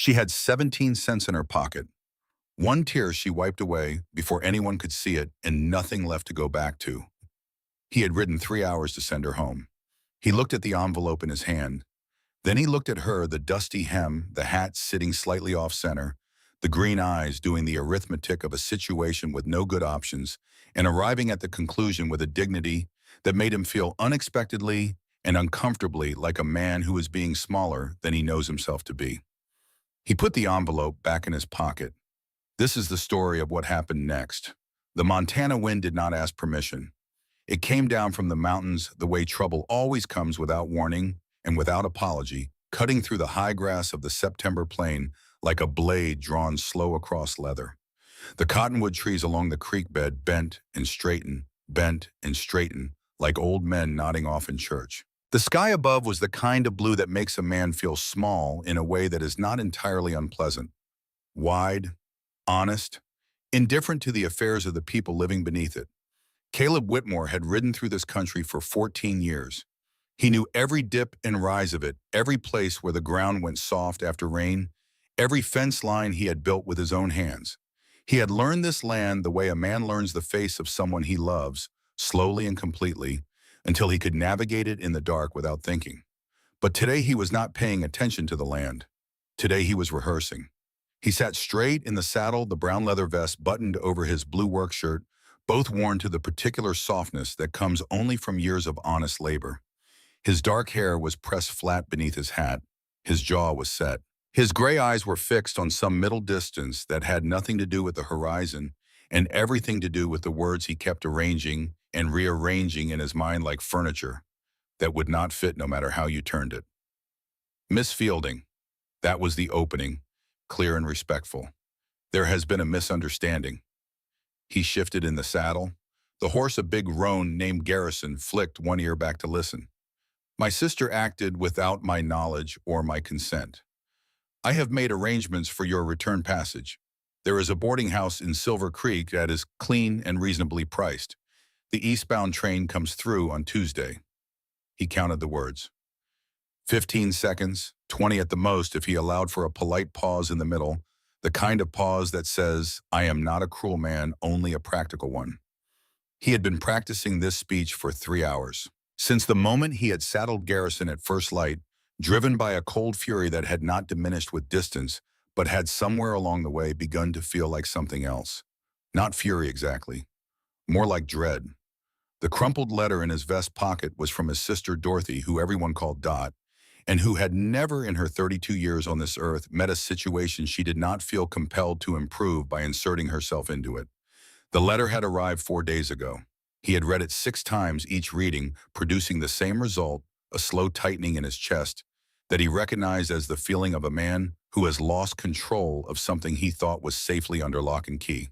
She had 17 cents in her pocket. One tear she wiped away before anyone could see it and nothing left to go back to. He had ridden 3 hours to send her home. He looked at the envelope in his hand. Then he looked at her, the dusty hem, the hat sitting slightly off-center, the green eyes doing the arithmetic of a situation with no good options, and arriving at the conclusion with a dignity that made him feel unexpectedly and uncomfortably like a man who is being smaller than he knows himself to be. He put the envelope back in his pocket. This is the story of what happened next. The Montana wind did not ask permission. It came down from the mountains the way trouble always comes, without warning and without apology, cutting through the high grass of the September plain like a blade drawn slow across leather. The cottonwood trees along the creek bed bent and straightened, like old men nodding off in church. The sky above was the kind of blue that makes a man feel small in a way that is not entirely unpleasant. Wide, honest, indifferent to the affairs of the people living beneath it. Caleb Whitmore had ridden through this country for 14 years. He knew every dip and rise of it, every place where the ground went soft after rain, every fence line he had built with his own hands. He had learned this land the way a man learns the face of someone he loves, slowly and completely, until he could navigate it in the dark without thinking. But today he was not paying attention to the land. Today he was rehearsing. He sat straight in the saddle, the brown leather vest buttoned over his blue work shirt, both worn to the particular softness that comes only from years of honest labor. His dark hair was pressed flat beneath his hat. His jaw was set. His gray eyes were fixed on some middle distance that had nothing to do with the horizon and everything to do with the words he kept arranging and rearranging in his mind like furniture that would not fit no matter how you turned it. Miss Fielding, that was the opening, clear and respectful. There has been a misunderstanding. He shifted in the saddle. The horse, a big roan named Garrison, flicked one ear back to listen. My sister acted without my knowledge or my consent. I have made arrangements for your return passage. There is a boarding house in Silver Creek that is clean and reasonably priced. The eastbound train comes through on Tuesday. He counted the words. 15 seconds, 20 at the most if he allowed for a polite pause in the middle, the kind of pause that says, I am not a cruel man, only a practical one. He had been practicing this speech for 3 hours. Since the moment he had saddled Garrison at first light, driven by a cold fury that had not diminished with distance, but had somewhere along the way begun to feel like something else. Not fury exactly, more like dread. The crumpled letter in his vest pocket was from his sister Dorothy, who everyone called Dot, and who had never in her 32 years on this earth met a situation she did not feel compelled to improve by inserting herself into it. The letter had arrived 4 days ago. He had read it 6 times each reading, producing the same result, a slow tightening in his chest, that he recognized as the feeling of a man who has lost control of something he thought was safely under lock and key.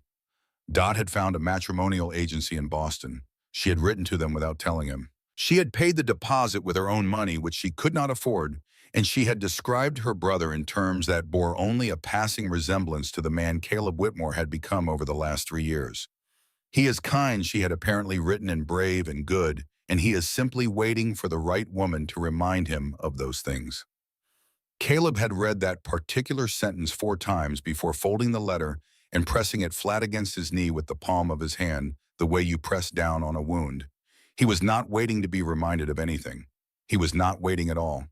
Dot had found a matrimonial agency in Boston. She had written to them without telling him. She had paid the deposit with her own money, which she could not afford, and she had described her brother in terms that bore only a passing resemblance to the man Caleb Whitmore had become over the last 3 years. He is kind, she had apparently written, and brave and good, and he is simply waiting for the right woman to remind him of those things. Caleb had read that particular sentence 4 times before folding the letter and pressing it flat against his knee with the palm of his hand, the way you press down on a wound. He was not waiting to be reminded of anything. He was not waiting at all.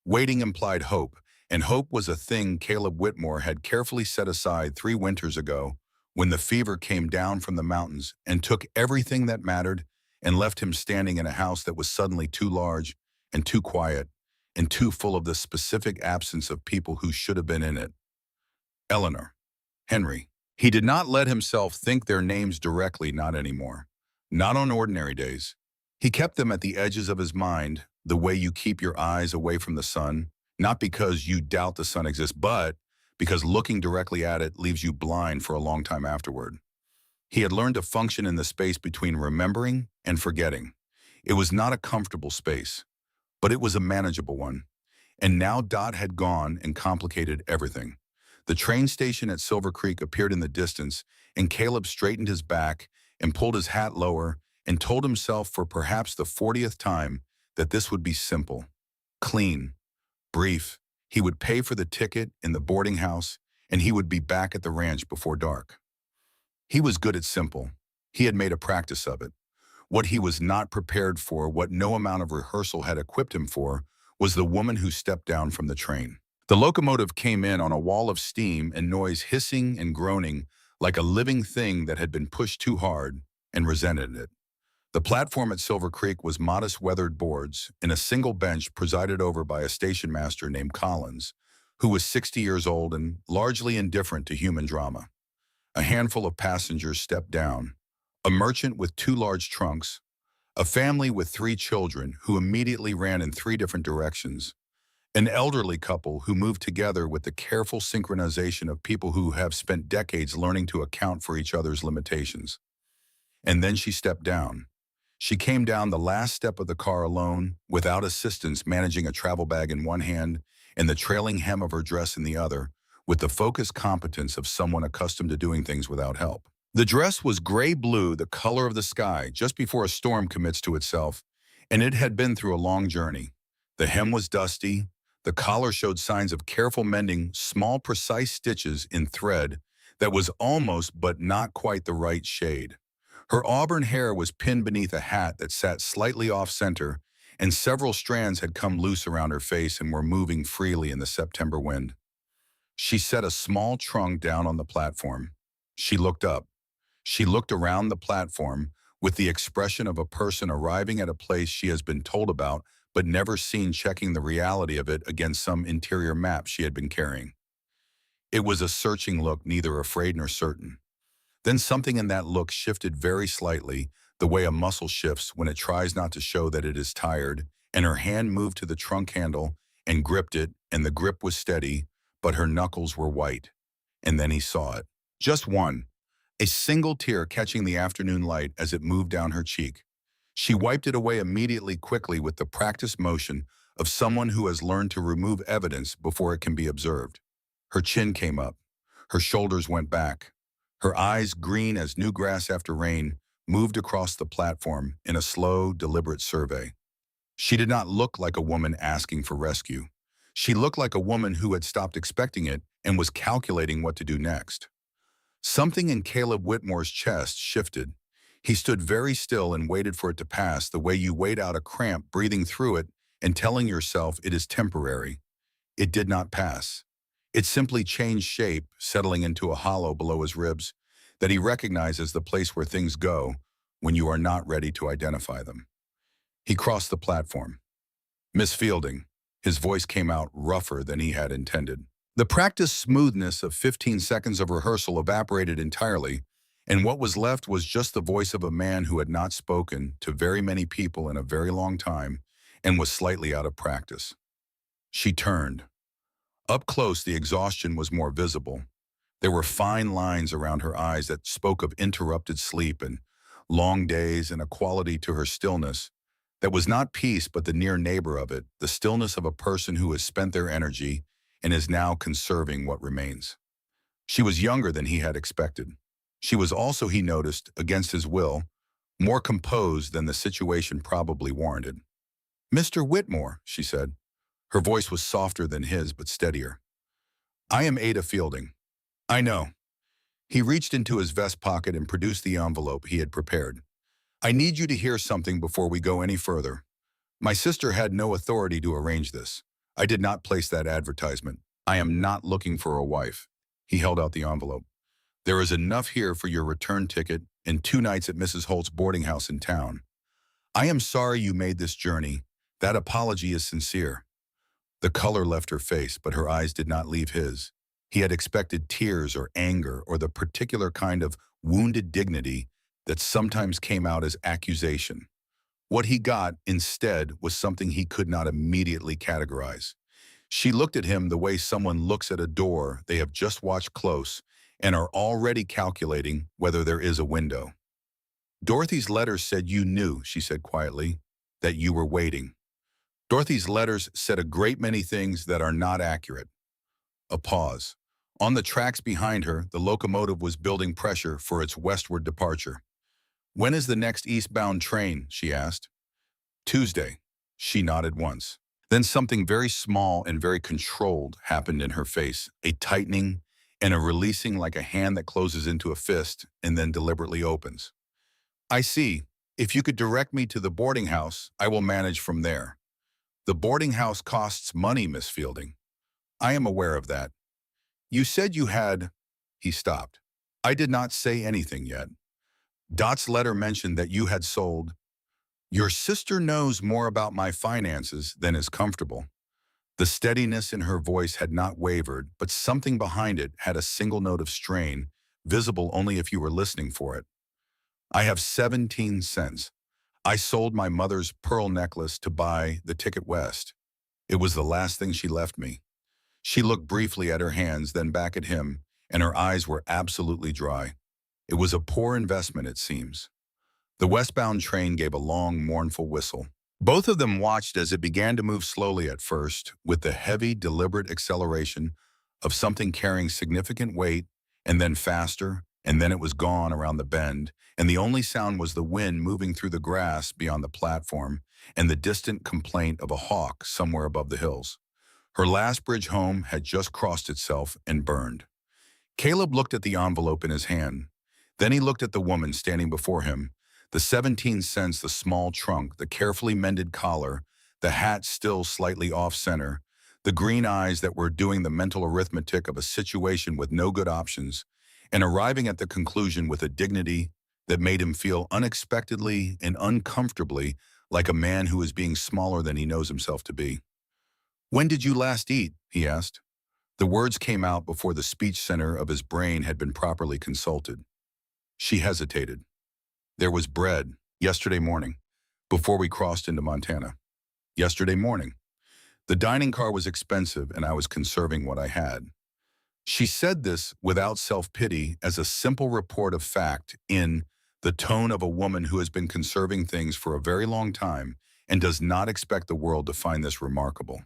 Waiting implied hope, and hope was a thing Caleb Whitmore had carefully set aside 3 winters ago when the fever came down from the mountains and took everything that mattered and left him standing in a house that was suddenly too large and too quiet and too full of the specific absence of people who should have been in it. Eleanor, Henry. He did not let himself think their names directly, not anymore. Not on ordinary days. He kept them at the edges of his mind, the way you keep your eyes away from the sun, not because you doubt the sun exists, but because looking directly at it leaves you blind for a long time afterward. He had learned to function in the space between remembering and forgetting. It was not a comfortable space, but it was a manageable one. And now Dot had gone and complicated everything. The train station at Silver Creek appeared in the distance, and Caleb straightened his back and pulled his hat lower and told himself for perhaps the 40th time that this would be simple, clean, brief, He would pay for the ticket in the boarding house, and he would be back at the ranch before dark. He was good at simple. He had made a practice of it. What he was not prepared for, what no amount of rehearsal had equipped him for, was the woman who stepped down from the train. The locomotive came in on a wall of steam and noise, hissing and groaning like a living thing that had been pushed too hard and resented it. The platform at Silver Creek was modest weathered boards and a single bench presided over by a station master named Collins, who was 60 years old and largely indifferent to human drama. A handful of passengers stepped down, a merchant with 2 large trunks, a family with 3 children who immediately ran in 3 different directions, an elderly couple who moved together with the careful synchronization of people who have spent decades learning to account for each other's limitations. And then she stepped down. She came down the last step of the car alone, without assistance, managing a travel bag in one hand and the trailing hem of her dress in the other, with the focused competence of someone accustomed to doing things without help. The dress was gray-blue, the color of the sky, just before a storm commits to itself, and it had been through a long journey. The hem was dusty, the collar showed signs of careful mending, small precise stitches in thread that was almost but not quite the right shade. Her auburn hair was pinned beneath a hat that sat slightly off-center, and several strands had come loose around her face and were moving freely in the September wind. She set a small trunk down on the platform. She looked up. She looked around the platform with the expression of a person arriving at a place she has been told about but never seen, checking the reality of it against some interior map she had been carrying. It was a searching look, neither afraid nor certain. Then something in that look shifted very slightly, the way a muscle shifts when it tries not to show that it is tired, and her hand moved to the trunk handle and gripped it, and the grip was steady, but her knuckles were white. And then he saw it. Just one. A single tear catching the afternoon light as it moved down her cheek. She wiped it away immediately, quickly, with the practiced motion of someone who has learned to remove evidence before it can be observed. Her chin came up. Her shoulders went back. Her eyes, green as new grass after rain, moved across the platform in a slow, deliberate survey. She did not look like a woman asking for rescue. She looked like a woman who had stopped expecting it and was calculating what to do next. Something in Caleb Whitmore's chest shifted. He stood very still and waited for it to pass, the way you wait out a cramp, breathing through it and telling yourself it is temporary. It did not pass. It simply changed shape, settling into a hollow below his ribs that he recognized as the place where things go when you are not ready to identify them. He crossed the platform. "Miss Fielding." His voice came out rougher than he had intended. The practiced smoothness of 15 seconds of rehearsal evaporated entirely, and what was left was just the voice of a man who had not spoken to very many people in a very long time and was slightly out of practice. She turned. Up close, the exhaustion was more visible. There were fine lines around her eyes that spoke of interrupted sleep and long days, and a quality to her stillness that was not peace but the near neighbor of it, the stillness of a person who has spent their energy and is now conserving what remains. She was younger than he had expected. She was also, he noticed, against his will, more composed than the situation probably warranted. "Mr. Whitmore," she said. Her voice was softer than his, but steadier. "I am Ada Fielding." "I know." He reached into his vest pocket and produced the envelope he had prepared. "I need you to hear something before we go any further. My sister had no authority to arrange this. I did not place that advertisement. I am not looking for a wife." He held out the envelope. "There is enough here for your return ticket and 2 nights at Mrs. Holt's boarding house in town. I am sorry you made this journey. That apology is sincere." The color left her face, but her eyes did not leave his. He had expected tears or anger or the particular kind of wounded dignity that sometimes came out as accusation. What he got instead was something he could not immediately categorize. She looked at him the way someone looks at a door they have just watched close and are already calculating whether there is a window. "Dorothy's letters said you knew," she said quietly, "that you were waiting. Dorothy's letters said a great many things that are not accurate." A pause. On the tracks behind her, the locomotive was building pressure for its westward departure. "When is the next eastbound train?" she asked. "Tuesday." She nodded once. Then something very small and very controlled happened in her face, a tightening and a releasing like a hand that closes into a fist and then deliberately opens. I see. If you could direct me to the boarding house, I will manage from there. The boarding house costs money, Miss Fielding. I am aware of that. You said you had... He stopped. I did not say anything yet. Dot's letter mentioned that you had sold. Your sister knows more about my finances than is comfortable. The steadiness in her voice had not wavered, but something behind it had a single note of strain, visible only if you were listening for it. I have 17 cents. I sold my mother's pearl necklace to buy the ticket west. It was the last thing she left me. She looked briefly at her hands, then back at him, and her eyes were absolutely dry. It was a poor investment, it seems. The westbound train gave a long, mournful whistle. Both of them watched as it began to move slowly at first, with the heavy, deliberate acceleration of something carrying significant weight, and then faster, and then it was gone around the bend, and the only sound was the wind moving through the grass beyond the platform and the distant complaint of a hawk somewhere above the hills. Her last bridge home had just crossed itself and burned. Caleb looked at the envelope in his hand. Then he looked at the woman standing before him, the 17 cents, the small trunk, the carefully mended collar, the hat still slightly off-center, the green eyes that were doing the mental arithmetic of a situation with no good options, and arriving at the conclusion with a dignity that made him feel unexpectedly and uncomfortably like a man who is being smaller than he knows himself to be. When did you last eat? He asked. The words came out before the speech center of his brain had been properly consulted. She hesitated. There was bread, yesterday morning, before we crossed into Montana. Yesterday morning. The dining car was expensive and I was conserving what I had. She said this without self-pity as a simple report of fact in the tone of a woman who has been conserving things for a very long time and does not expect the world to find this remarkable.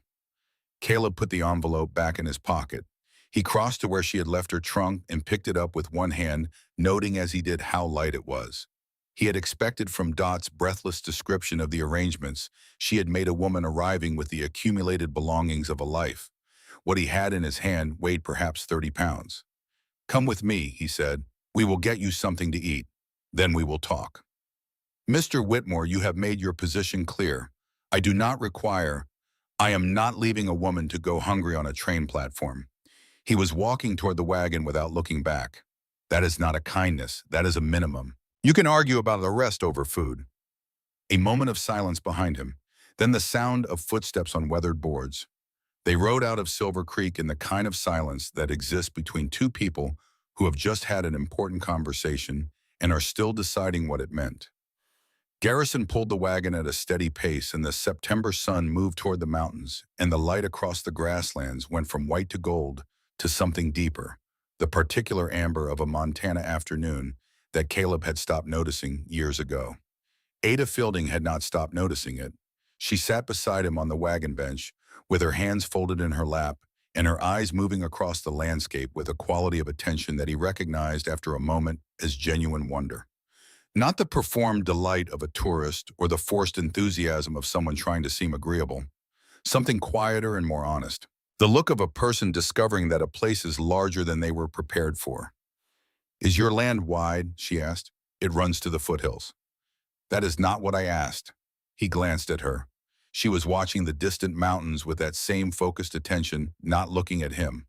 Caleb put the envelope back in his pocket. He crossed to where she had left her trunk and picked it up with one hand, noting as he did how light it was. He had expected from Dot's breathless description of the arrangements she had made a woman arriving with the accumulated belongings of a life. What he had in his hand weighed perhaps 30 pounds. Come with me, he said. We will get you something to eat. Then we will talk. Mr. Whitmore, you have made your position clear. I do not require... I am not leaving a woman to go hungry on a train platform. He was walking toward the wagon without looking back. That is not a kindness. That is a minimum. You can argue about the rest over food. A moment of silence behind him, then the sound of footsteps on weathered boards. They rode out of Silver Creek in the kind of silence that exists between two people who have just had an important conversation and are still deciding what it meant. Garrison pulled the wagon at a steady pace, and the September sun moved toward the mountains, and the light across the grasslands went from white to gold to something deeper, the particular amber of a Montana afternoon that Caleb had stopped noticing years ago. Ada Fielding had not stopped noticing it. She sat beside him on the wagon bench, with her hands folded in her lap, and her eyes moving across the landscape with a quality of attention that he recognized after a moment as genuine wonder. Not the performed delight of a tourist or the forced enthusiasm of someone trying to seem agreeable. Something quieter and more honest. The look of a person discovering that a place is larger than they were prepared for. Is your land wide? She asked. It runs to the foothills. That is not what I asked. He glanced at her. She was watching the distant mountains with that same focused attention, not looking at him.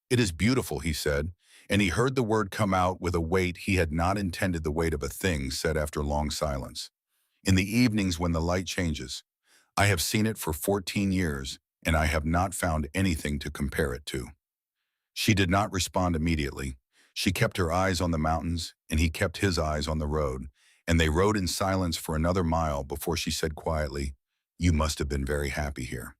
It is beautiful, he said, and he heard the word come out with a weight he had not intended, the weight of a thing said after long silence. In the evenings when the light changes, I have seen it for 14 years, and I have not found anything to compare it to. She did not respond immediately. She kept her eyes on the mountains, and he kept his eyes on the road, and they rode in silence for another mile before she said quietly, "You must have been very happy here."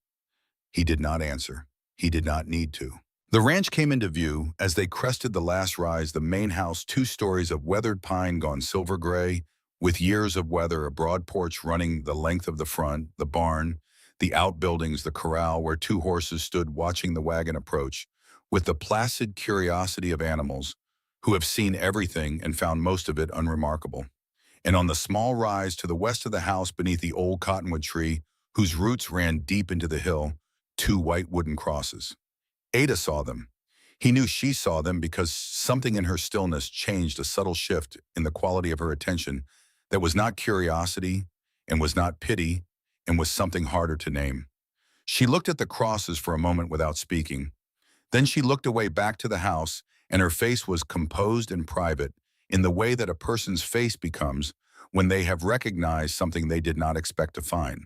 He did not answer. He did not need to. The ranch came into view as they crested the last rise, the main house, 2 stories of weathered pine gone silver gray, with years of weather, a broad porch running the length of the front, the barn, the outbuildings, the corral where 2 horses stood watching the wagon approach, with the placid curiosity of animals who have seen everything and found most of it unremarkable. And on the small rise to the west of the house beneath the old cottonwood tree, whose roots ran deep into the hill, two white wooden crosses. Ada saw them. He knew she saw them because something in her stillness changed, a subtle shift in the quality of her attention that was not curiosity and was not pity and was something harder to name. She looked at the crosses for a moment without speaking. Then she looked away back to the house, and her face was composed and private in the way that a person's face becomes when they have recognized something they did not expect to find.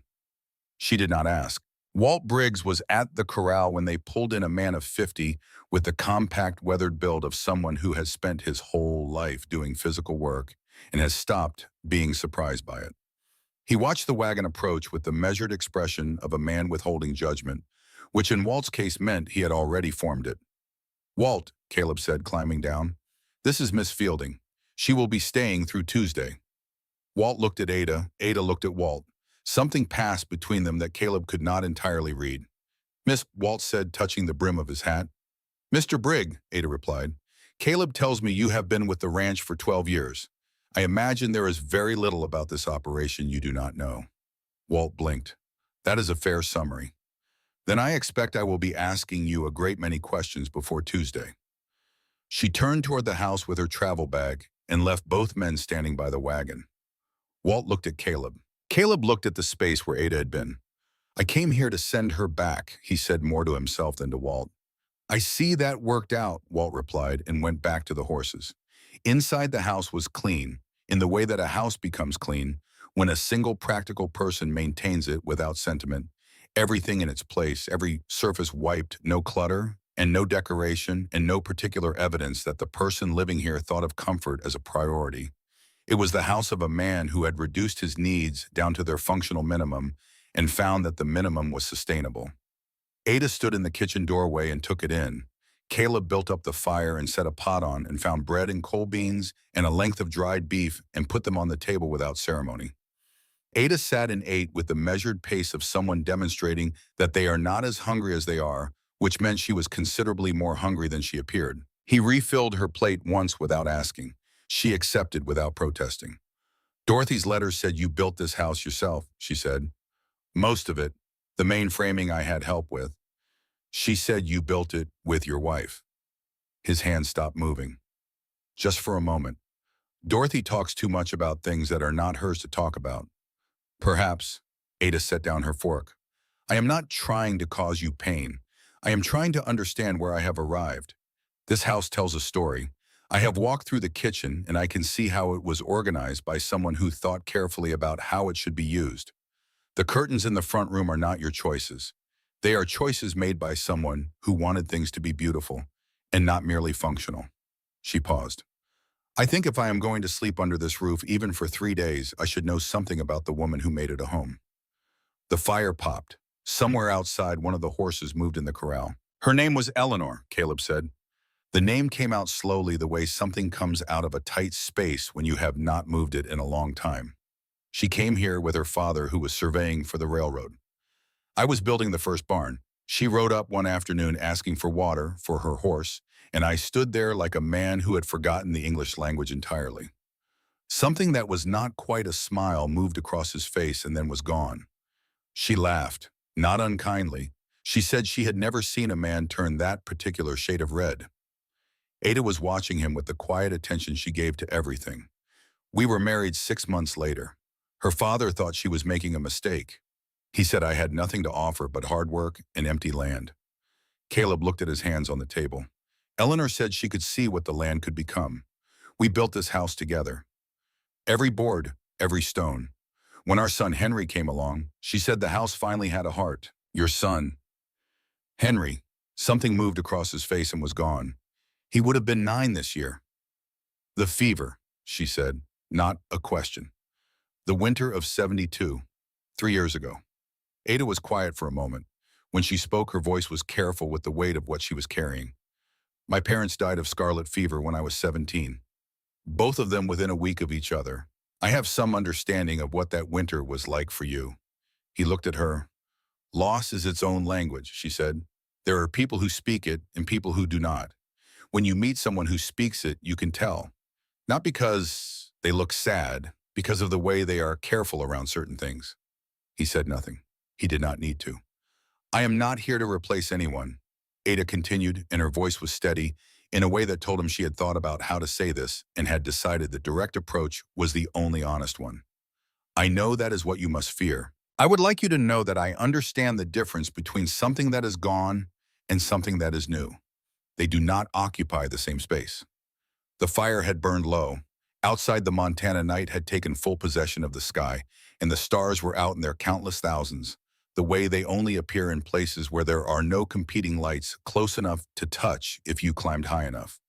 She did not ask. Walt Briggs was at the corral when they pulled in a man of 50 with the compact, weathered build of someone who has spent his whole life doing physical work and has stopped being surprised by it. He watched the wagon approach with the measured expression of a man withholding judgment, which in Walt's case meant he had already formed it. "Walt," Caleb said, climbing down, "this is Miss Fielding. She will be staying through Tuesday." Walt looked at Ada. Ada looked at Walt. Something passed between them that Caleb could not entirely read. "Miss," Walt said, touching the brim of his hat. "Mr. Brigg," Ada replied. "Caleb tells me you have been with the ranch for 12 years. I imagine there is very little about this operation you do not know." Walt blinked. "That is a fair summary. Then I expect I will be asking you a great many questions before Tuesday." She turned toward the house with her travel bag and left both men standing by the wagon. Walt looked at Caleb. Caleb looked at the space where Ada had been. "I came here to send her back," he said, more to himself than to Walt. "I see that worked out," Walt replied, and went back to the horses. Inside the house was clean, in the way that a house becomes clean when a single practical person maintains it without sentiment. Everything in its place, every surface wiped, no clutter, and no decoration, and no particular evidence that the person living here thought of comfort as a priority. It was the house of a man who had reduced his needs down to their functional minimum and found that the minimum was sustainable. Ada stood in the kitchen doorway and took it in. Caleb built up the fire and set a pot on and found bread and cold beans and a length of dried beef and put them on the table without ceremony. Ada sat and ate with the measured pace of someone demonstrating that they are not as hungry as they are, which meant she was considerably more hungry than she appeared. He refilled her plate once without asking. She accepted without protesting. "Dorothy's letter said you built this house yourself," she said. "Most of it. The main framing I had help with. She said you built it with your wife." His hand stopped moving. "Just for a moment. Dorothy talks too much about things that are not hers to talk about." "Perhaps." Ada set down her fork. "I am not trying to cause you pain. I am trying to understand where I have arrived. This house tells a story. I have walked through the kitchen and I can see how it was organized by someone who thought carefully about how it should be used. The curtains in the front room are not your choices. They are choices made by someone who wanted things to be beautiful and not merely functional." She paused. "I think if I am going to sleep under this roof even for 3 days, I should know something about the woman who made it a home." The fire popped. Somewhere outside, one of the horses moved in the corral. "Her name was Eleanor," Caleb said. The name came out slowly, the way something comes out of a tight space when you have not moved it in a long time. "She came here with her father, who was surveying for the railroad. I was building the first barn. She rode up one afternoon asking for water for her horse, and I stood there like a man who had forgotten the English language entirely. Something that was not quite a smile moved across his face and then was gone. She laughed, not unkindly. She said she had never seen a man turn that particular shade of red." Ada was watching him with the quiet attention she gave to everything. "We were married 6 months later. Her father thought she was making a mistake. He said I had nothing to offer but hard work and empty land." Caleb looked at his hands on the table. "Eleanor said she could see what the land could become. We built this house together. Every board, every stone. When our son Henry came along, she said the house finally had a heart. Your son." "Henry." Something moved across his face and was gone. "He would have been 9 this year." "The fever," she said, not a question. "The winter of 72, 3 years ago." Ada was quiet for a moment. When she spoke, her voice was careful with the weight of what she was carrying. "My parents died of scarlet fever when I was 17. Both of them within a week of each other. I have some understanding of what that winter was like for you." He looked at her. "Loss is its own language," she said. "There are people who speak it and people who do not. When you meet someone who speaks it, you can tell. Not because they look sad, because of the way they are careful around certain things." He said nothing. He did not need to. I am not here to replace anyone, Ada continued, and her voice was steady, in a way that told him she had thought about how to say this and had decided the direct approach was the only honest one. I know that is what you must fear. I would like you to know that I understand the difference between something that is gone and something that is new. They do not occupy the same space. The fire had burned low. Outside, the Montana night had taken full possession of the sky, and the stars were out in their countless thousands, the way they only appear in places where there are no competing lights close enough to touch if you climbed high enough.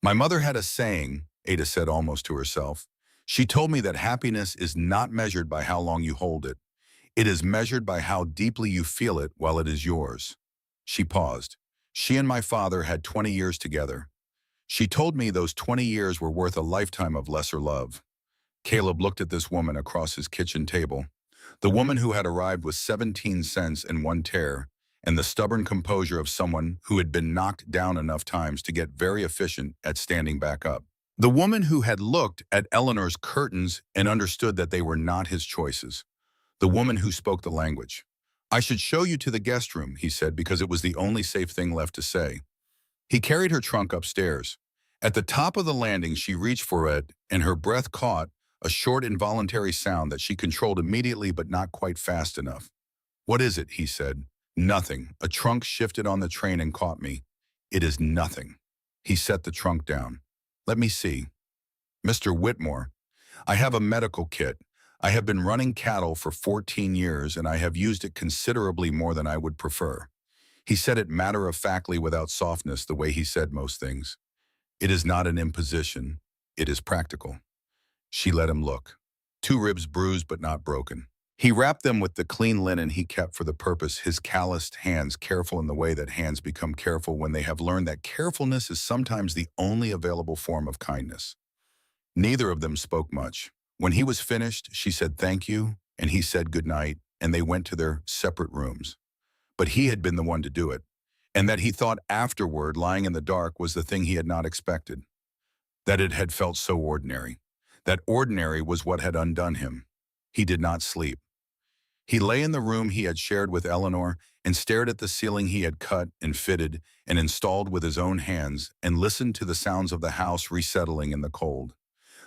My mother had a saying, Ada said almost to herself. She told me that happiness is not measured by how long you hold it. It is measured by how deeply you feel it while it is yours. She paused. She and my father had 20 years together. She told me those 20 years were worth a lifetime of lesser love. Caleb looked at this woman across his kitchen table, the woman who had arrived with 17 cents and one tear, and the stubborn composure of someone who had been knocked down enough times to get very efficient at standing back up. The woman who had looked at Eleanor's curtains and understood that they were not his choices. The woman who spoke the language. I should show you to the guest room, he said, because it was the only safe thing left to say. He carried her trunk upstairs. At the top of the landing, she reached for it, and her breath caught a short, involuntary sound that she controlled immediately but not quite fast enough. What is it? He said. Nothing. A trunk shifted on the train and caught me. It is nothing. He set the trunk down. Let me see. Mr. Whitmore, I have a medical kit. I have been running cattle for 14 years, and I have used it considerably more than I would prefer. He said it matter-of-factly without softness, the way he said most things. It is not an imposition. It is practical. She let him look. 2 ribs bruised but not broken. He wrapped them with the clean linen he kept for the purpose, his calloused hands careful in the way that hands become careful when they have learned that carefulness is sometimes the only available form of kindness. Neither of them spoke much. When he was finished, she said thank you, and he said good night, and they went to their separate rooms. But he had been the one to do it, and that he thought afterward lying in the dark was the thing he had not expected. That it had felt so ordinary. That ordinary was what had undone him. He did not sleep. He lay in the room he had shared with Eleanor and stared at the ceiling he had cut and fitted and installed with his own hands and listened to the sounds of the house resettling in the cold.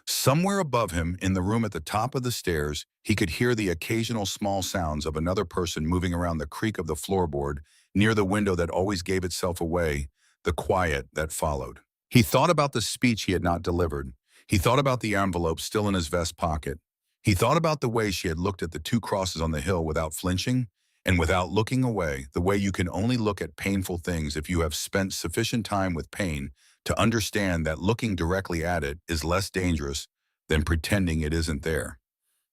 Somewhere above him, in the room at the top of the stairs, he could hear the occasional small sounds of another person moving around the creak of the floorboard near the window that always gave itself away, the quiet that followed. He thought about the speech he had not delivered. He thought about the envelope still in his vest pocket. He thought about the way she had looked at the 2 crosses on the hill without flinching and without looking away, the way you can only look at painful things if you have spent sufficient time with pain to understand that looking directly at it is less dangerous than pretending it isn't there.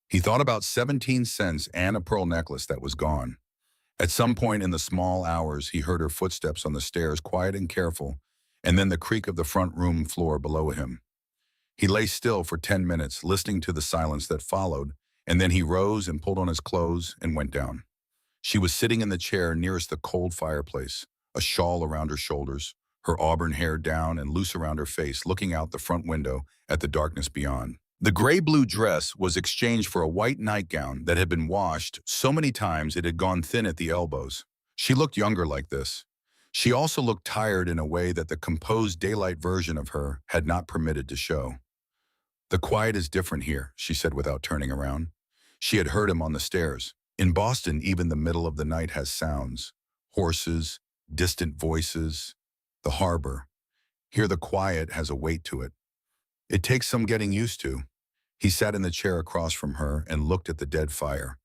He thought about 17 cents and a pearl necklace that was gone. At some point in the small hours, he heard her footsteps on the stairs, quiet and careful, and then the creak of the front room floor below him. He lay still for 10 minutes, listening to the silence that followed, and then he rose and pulled on his clothes and went down. She was sitting in the chair nearest the cold fireplace, a shawl around her shoulders, her auburn hair down and loose around her face, looking out the front window at the darkness beyond. The gray-blue dress was exchanged for a white nightgown that had been washed so many times it had gone thin at the elbows. She looked younger like this. She also looked tired in a way that the composed daylight version of her had not permitted to show. The quiet is different here, she said without turning around. She had heard him on the stairs. In Boston, even the middle of the night has sounds. Horses, distant voices, the harbor. Here the quiet has a weight to it. It takes some getting used to. He sat in the chair across from her and looked at the dead fire.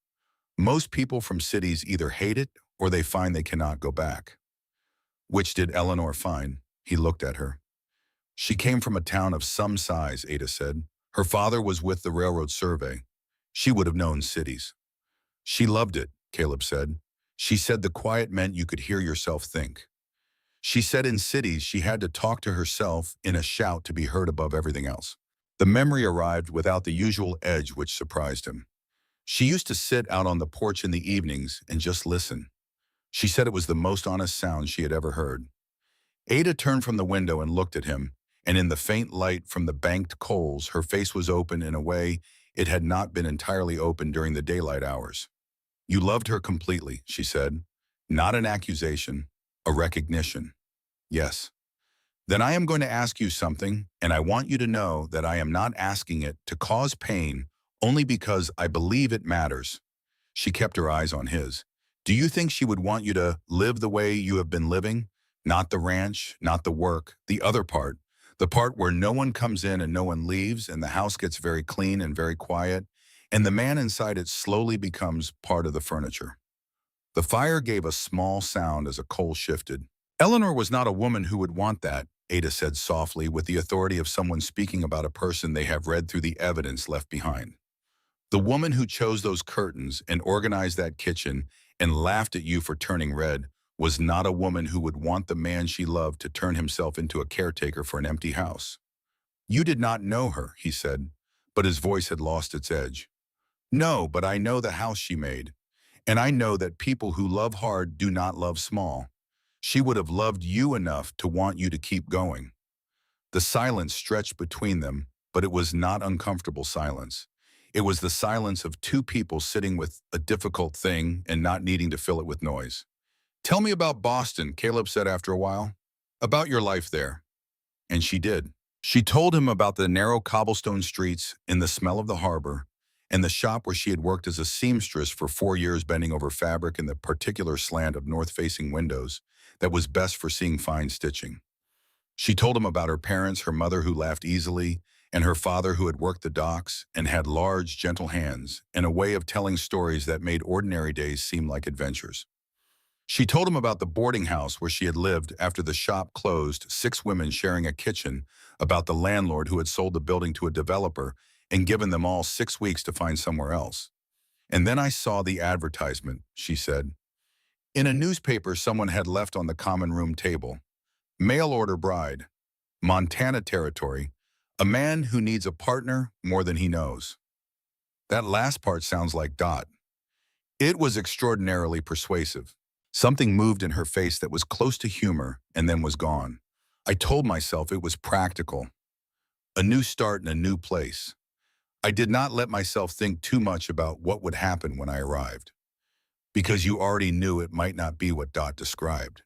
Most people from cities either hate it or they find they cannot go back. Which did Eleanor find? He looked at her. She came from a town of some size, Ada said. Her father was with the Railroad Survey. She would have known cities. She loved it, Caleb said. She said the quiet meant you could hear yourself think. She said in cities she had to talk to herself in a shout to be heard above everything else. The memory arrived without the usual edge which surprised him. She used to sit out on the porch in the evenings and just listen. She said it was the most honest sound she had ever heard. Ada turned from the window and looked at him, and in the faint light from the banked coals, her face was open in a way it had not been entirely open during the daylight hours. You loved her completely, she said. Not an accusation, a recognition. Yes. Then I am going to ask you something, and I want you to know that I am not asking it to cause pain only because I believe it matters. She kept her eyes on his. Do you think she would want you to live the way you have been living? Not the ranch, not the work, the other part. The part where no one comes in and no one leaves, and the house gets very clean and very quiet, and the man inside it slowly becomes part of the furniture. The fire gave a small sound as a coal shifted. Eleanor was not a woman who would want that, Ada said softly with the authority of someone speaking about a person they have read through the evidence left behind. The woman who chose those curtains and organized that kitchen and laughed at you for turning red was not a woman who would want the man she loved to turn himself into a caretaker for an empty house. You did not know her, he said, but his voice had lost its edge. No, but I know the house she made. And I know that people who love hard do not love small. She would have loved you enough to want you to keep going. The silence stretched between them, but it was not uncomfortable silence. It was the silence of two people sitting with a difficult thing and not needing to fill it with noise. Tell me about Boston, Caleb said after a while. About your life there. And she did. She told him about the narrow cobblestone streets and the smell of the harbor, and the shop where she had worked as a seamstress for 4 years bending over fabric in the particular slant of north-facing windows that was best for seeing fine stitching. She told him about her parents, her mother who laughed easily, and her father who had worked the docks and had large, gentle hands and a way of telling stories that made ordinary days seem like adventures. She told him about the boarding house where she had lived after the shop closed, 6 women sharing a kitchen, about the landlord who had sold the building to a developer and given them all 6 weeks to find somewhere else. And then I saw the advertisement, she said. In a newspaper someone had left on the common room table. Mail order bride. Montana territory. A man who needs a partner more than he knows. That last part sounds like Dot. It was extraordinarily persuasive. Something moved in her face that was close to humor and then was gone. I told myself it was practical. A new start in a new place. I did not let myself think too much about what would happen when I arrived. Because you already knew it might not be what Dot described.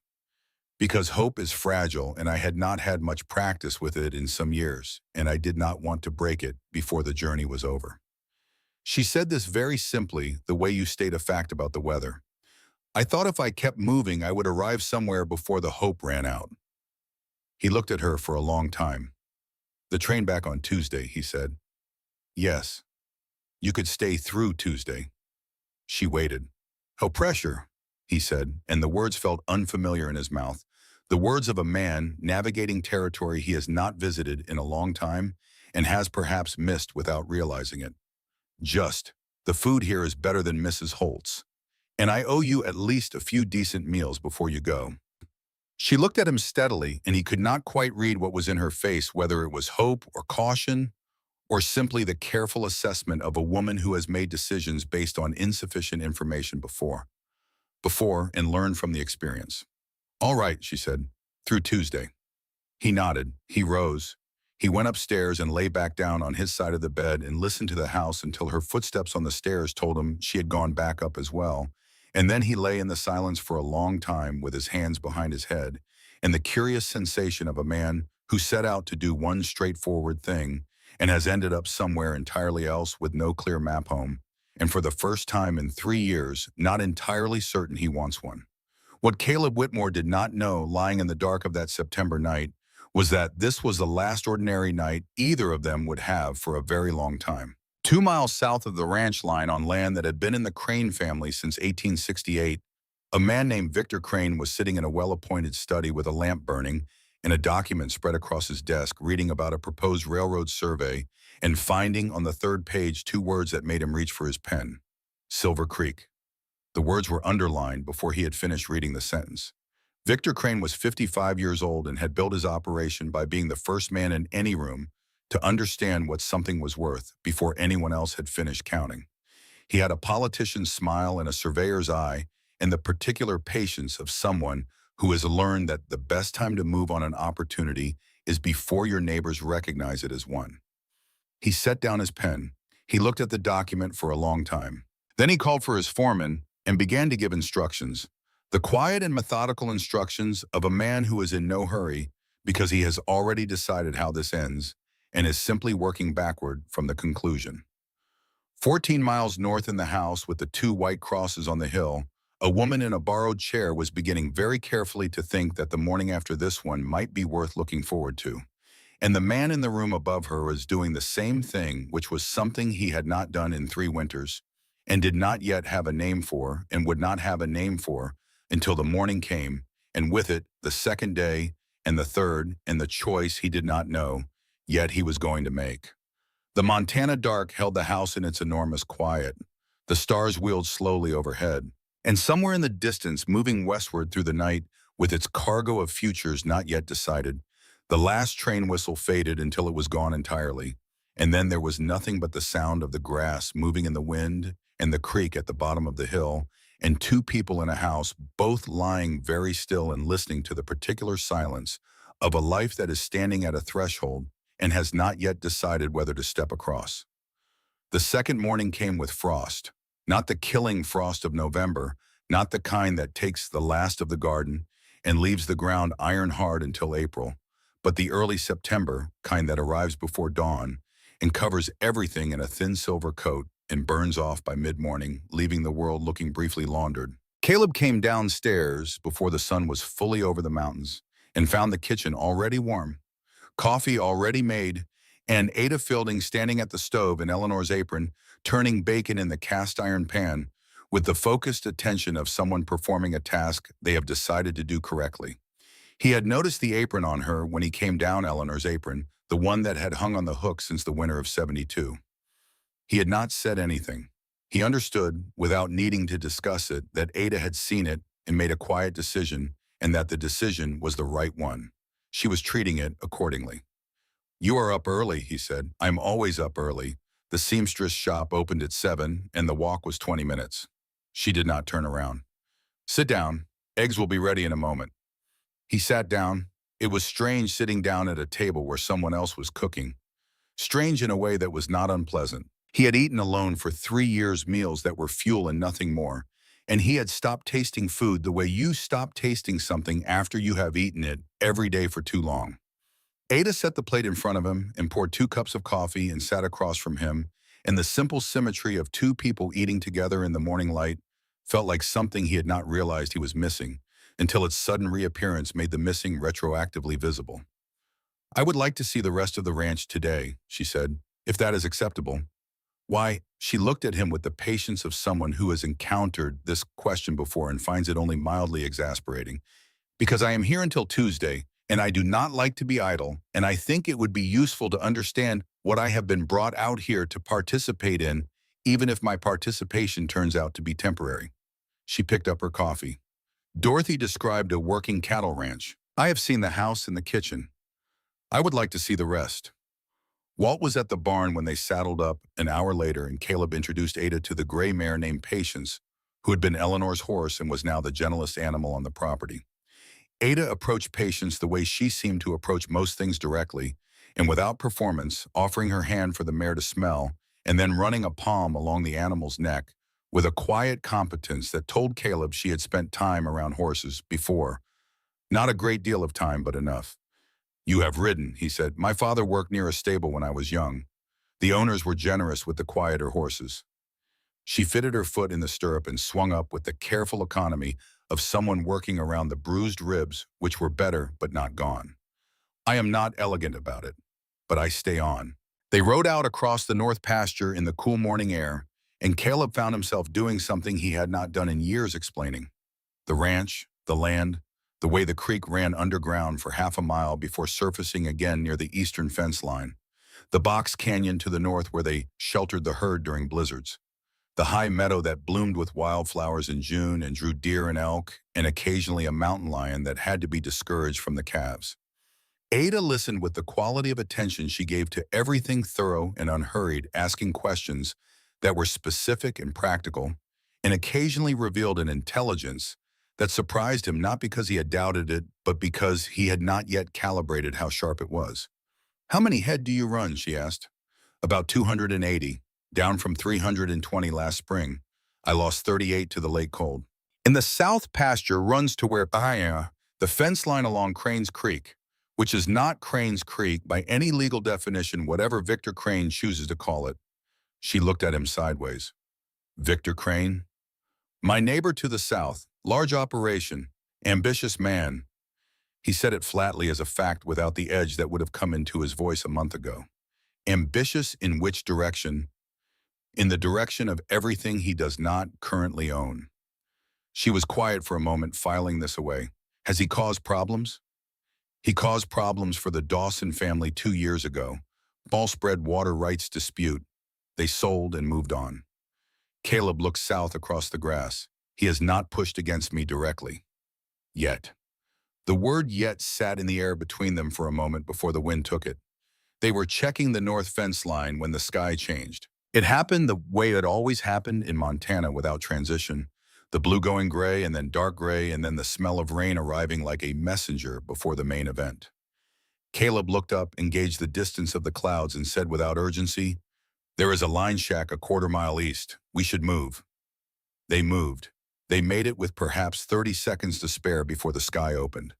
Because hope is fragile and I had not had much practice with it in some years, and I did not want to break it before the journey was over. She said this very simply, the way you state a fact about the weather. I thought if I kept moving, I would arrive somewhere before the hope ran out. He looked at her for a long time. The train back on Tuesday, he said. Yes. You could stay through Tuesday. She waited. Oh, pressure, he said, and the words felt unfamiliar in his mouth. The words of a man navigating territory he has not visited in a long time and has perhaps missed without realizing it. Just, the food here is better than Mrs. Holt's. And I owe you at least a few decent meals before you go. She looked at him steadily, and he could not quite read what was in her face, whether it was hope or caution, or simply the careful assessment of a woman who has made decisions based on insufficient information before and learned from the experience. All right, she said, through Tuesday. He nodded. He rose. He went upstairs and lay back down on his side of the bed and listened to the house until her footsteps on the stairs told him she had gone back up as well. And then he lay in the silence for a long time with his hands behind his head and the curious sensation of a man who set out to do one straightforward thing and has ended up somewhere entirely else with no clear map home, and for the first time in 3 years, not entirely certain he wants one. What Caleb Whitmore did not know, lying in the dark of that September night, was that this was the last ordinary night either of them would have for a very long time. 2 miles south of the ranch line on land that had been in the Crane family since 1868, a man named Victor Crane was sitting in a well-appointed study with a lamp burning and a document spread across his desk reading about a proposed railroad survey and finding on the 3rd page 2 words that made him reach for his pen. Silver Creek. The words were underlined before he had finished reading the sentence. Victor Crane was 55 years old and had built his operation by being the first man in any room to understand what something was worth before anyone else had finished counting. He had a politician's smile and a surveyor's eye and the particular patience of someone who has learned that the best time to move on an opportunity is before your neighbors recognize it as one. He set down his pen. He looked at the document for a long time. Then he called for his foreman, and began to give instructions. The quiet and methodical instructions of a man who is in no hurry because he has already decided how this ends and is simply working backward from the conclusion. 14 miles north in the house with the two white crosses on the hill, a woman in a borrowed chair was beginning very carefully to think that the morning after this one might be worth looking forward to. And the man in the room above her was doing the same thing, which was something he had not done in 3 winters, and did not yet have a name for, and would not have a name for, until the morning came, and with it, the second day, and the third, and the choice he did not know, yet he was going to make. The Montana dark held the house in its enormous quiet. The stars wheeled slowly overhead, and somewhere in the distance, moving westward through the night, with its cargo of futures not yet decided, the last train whistle faded until it was gone entirely, and then there was nothing but the sound of the grass moving in the wind and the creek at the bottom of the hill, and two people in a house, both lying very still and listening to the particular silence of a life that is standing at a threshold and has not yet decided whether to step across. The second morning came with frost, not the killing frost of November, not the kind that takes the last of the garden and leaves the ground iron hard until April, but the early September kind that arrives before dawn and covers everything in a thin silver coat and burns off by mid-morning, leaving the world looking briefly laundered. Caleb came downstairs before the sun was fully over the mountains and found the kitchen already warm, coffee already made, and Ada Fielding standing at the stove in Eleanor's apron, turning bacon in the cast iron pan with the focused attention of someone performing a task they have decided to do correctly. He had noticed the apron on her when he came down Eleanor's apron, the one that had hung on the hook since the winter of '72. He had not said anything. He understood, without needing to discuss it, that Ada had seen it and made a quiet decision, and that the decision was the right one. She was treating it accordingly. "You are up early," he said. "I'm always up early." The seamstress shop opened at 7, and the walk was 20 minutes. She did not turn around. "Sit down. Eggs will be ready in a moment." He sat down. It was strange sitting down at a table where someone else was cooking. Strange in a way that was not unpleasant. He had eaten alone for 3 years meals that were fuel and nothing more, and he had stopped tasting food the way you stop tasting something after you have eaten it every day for too long. Ada set the plate in front of him and poured 2 cups of coffee and sat across from him, and the simple symmetry of two people eating together in the morning light felt like something he had not realized he was missing, until its sudden reappearance made the missing retroactively visible. "I would like to see the rest of the ranch today," she said, "if that is acceptable." Why, she looked at him with the patience of someone who has encountered this question before and finds it only mildly exasperating. "Because I am here until Tuesday, and I do not like to be idle, and I think it would be useful to understand what I have been brought out here to participate in, even if my participation turns out to be temporary." She picked up her coffee. "Dorothy described a working cattle ranch. I have seen the house and the kitchen. I would like to see the rest." Walt was at the barn when they saddled up an hour later, and Caleb introduced Ada to the gray mare named Patience, who had been Eleanor's horse and was now the gentlest animal on the property. Ada approached Patience the way she seemed to approach most things directly, and without performance, offering her hand for the mare to smell, and then running a palm along the animal's neck, with a quiet competence that told Caleb she had spent time around horses before. Not a great deal of time, but enough. "You have ridden," he said. "My father worked near a stable when I was young. The owners were generous with the quieter horses." She fitted her foot in the stirrup and swung up with the careful economy of someone working around the bruised ribs, which were better but not gone. "I am not elegant about it, but I stay on." They rode out across the north pasture in the cool morning air, and Caleb found himself doing something he had not done in years, explaining. The ranch, the land, the way the creek ran underground for half a mile before surfacing again near the eastern fence line. The box canyon to the north where they sheltered the herd during blizzards. The high meadow that bloomed with wildflowers in June and drew deer and elk, and occasionally a mountain lion that had to be discouraged from the calves. Ada listened with the quality of attention she gave to everything thorough and unhurried, asking questions that were specific and practical, and occasionally revealed an intelligence that surprised him, not because he had doubted it, but because he had not yet calibrated how sharp it was. "How many head do you run?" she asked. "About 280, down from 320 last spring. I lost 38 to the lake cold. In the south pasture runs to where the fence line along Crane's Creek, which is not Crane's Creek by any legal definition, whatever Victor Crane chooses to call it. She looked at him sideways. Victor Crane? My neighbor to the south, large operation, ambitious man. He said it flatly as a fact without the edge that would have come into his voice a month ago. Ambitious in which direction? In the direction of everything he does not currently own. She was quiet for a moment, filing this away. Has he caused problems? He caused problems for the Dawson family 2 years ago. Ball spread water rights dispute. They sold and moved on. Caleb looked south across the grass. He has not pushed against me directly. Yet. The word yet sat in the air between them for a moment before the wind took it. They were checking the north fence line when the sky changed. It happened the way it always happened in Montana without transition. The blue going gray and then dark gray and then the smell of rain arriving like a messenger before the main event. Caleb looked up and gauged the distance of the clouds and said without urgency, "There is a line shack a quarter-mile east. We should move." They moved. They made it with perhaps 30 seconds to spare before the sky opened.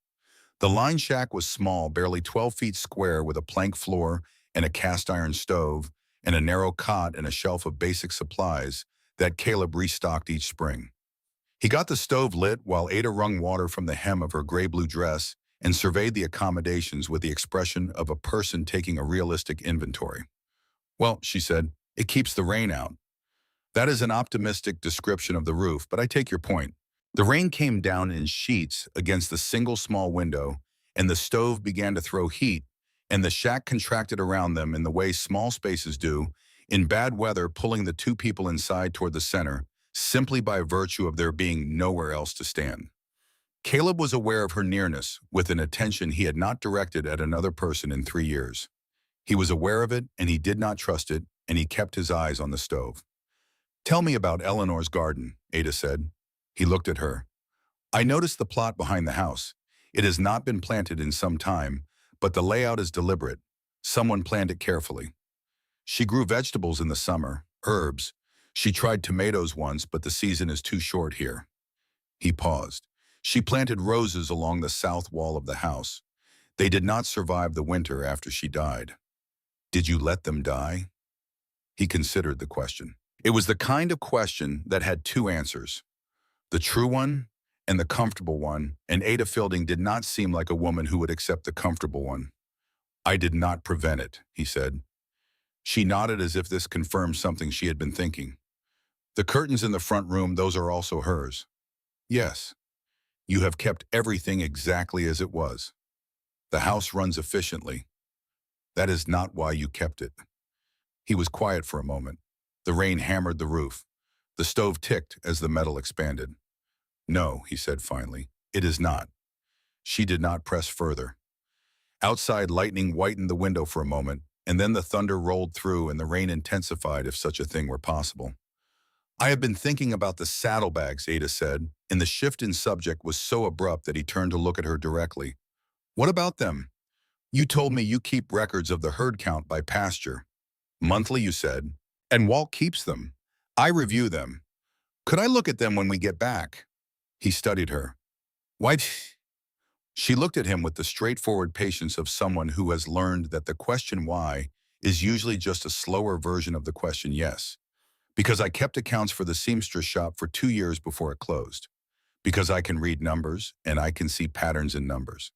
The line shack was small, barely 12 feet square, with a plank floor and a cast-iron stove and a narrow cot and a shelf of basic supplies that Caleb restocked each spring. He got the stove lit while Ada wrung water from the hem of her gray-blue dress and surveyed the accommodations with the expression of a person taking a realistic inventory. "Well," she said, "it keeps the rain out." That is an optimistic description of the roof, but I take your point. The rain came down in sheets against the single small window, and the stove began to throw heat, and the shack contracted around them in the way small spaces do, in bad weather, pulling the two people inside toward the center, simply by virtue of there being nowhere else to stand. Caleb was aware of her nearness with an attention he had not directed at another person in 3 years. He was aware of it, and he did not trust it, and he kept his eyes on the stove. "Tell me about Eleanor's garden," Ada said. He looked at her. "I noticed the plot behind the house. It has not been planted in some time, but the layout is deliberate. Someone planned it carefully. She grew vegetables in the summer, herbs. She tried tomatoes once, but the season is too short here." He paused. "She planted roses along the south wall of the house. They did not survive the winter after she died." "Did you let them die?" He considered the question. It was the kind of question that had two answers. The true one and the comfortable one, and Ada Fielding did not seem like a woman who would accept the comfortable one. "I did not prevent it," he said. She nodded as if this confirmed something she had been thinking. "The curtains in the front room, those are also hers." "Yes. You have kept everything exactly as it was. The house runs efficiently. That is not why you kept it." He was quiet for a moment. The rain hammered the roof. The stove ticked as the metal expanded. "No," he said finally, "it is not." She did not press further. Outside, lightning whitened the window for a moment, and then the thunder rolled through and the rain intensified if such a thing were possible. "I have been thinking about the saddlebags," Ada said, and the shift in subject was so abrupt that he turned to look at her directly. "What about them? You told me you keep records of the herd count by pasture. Monthly, you said. And Walt keeps them. I review them. Could I look at them when we get back?" He studied her. "Why?" She looked at him with the straightforward patience of someone who has learned that the question why is usually just a slower version of the question yes. "Because I kept accounts for the seamstress shop for 2 years before it closed. Because I can read numbers, and I can see patterns in numbers.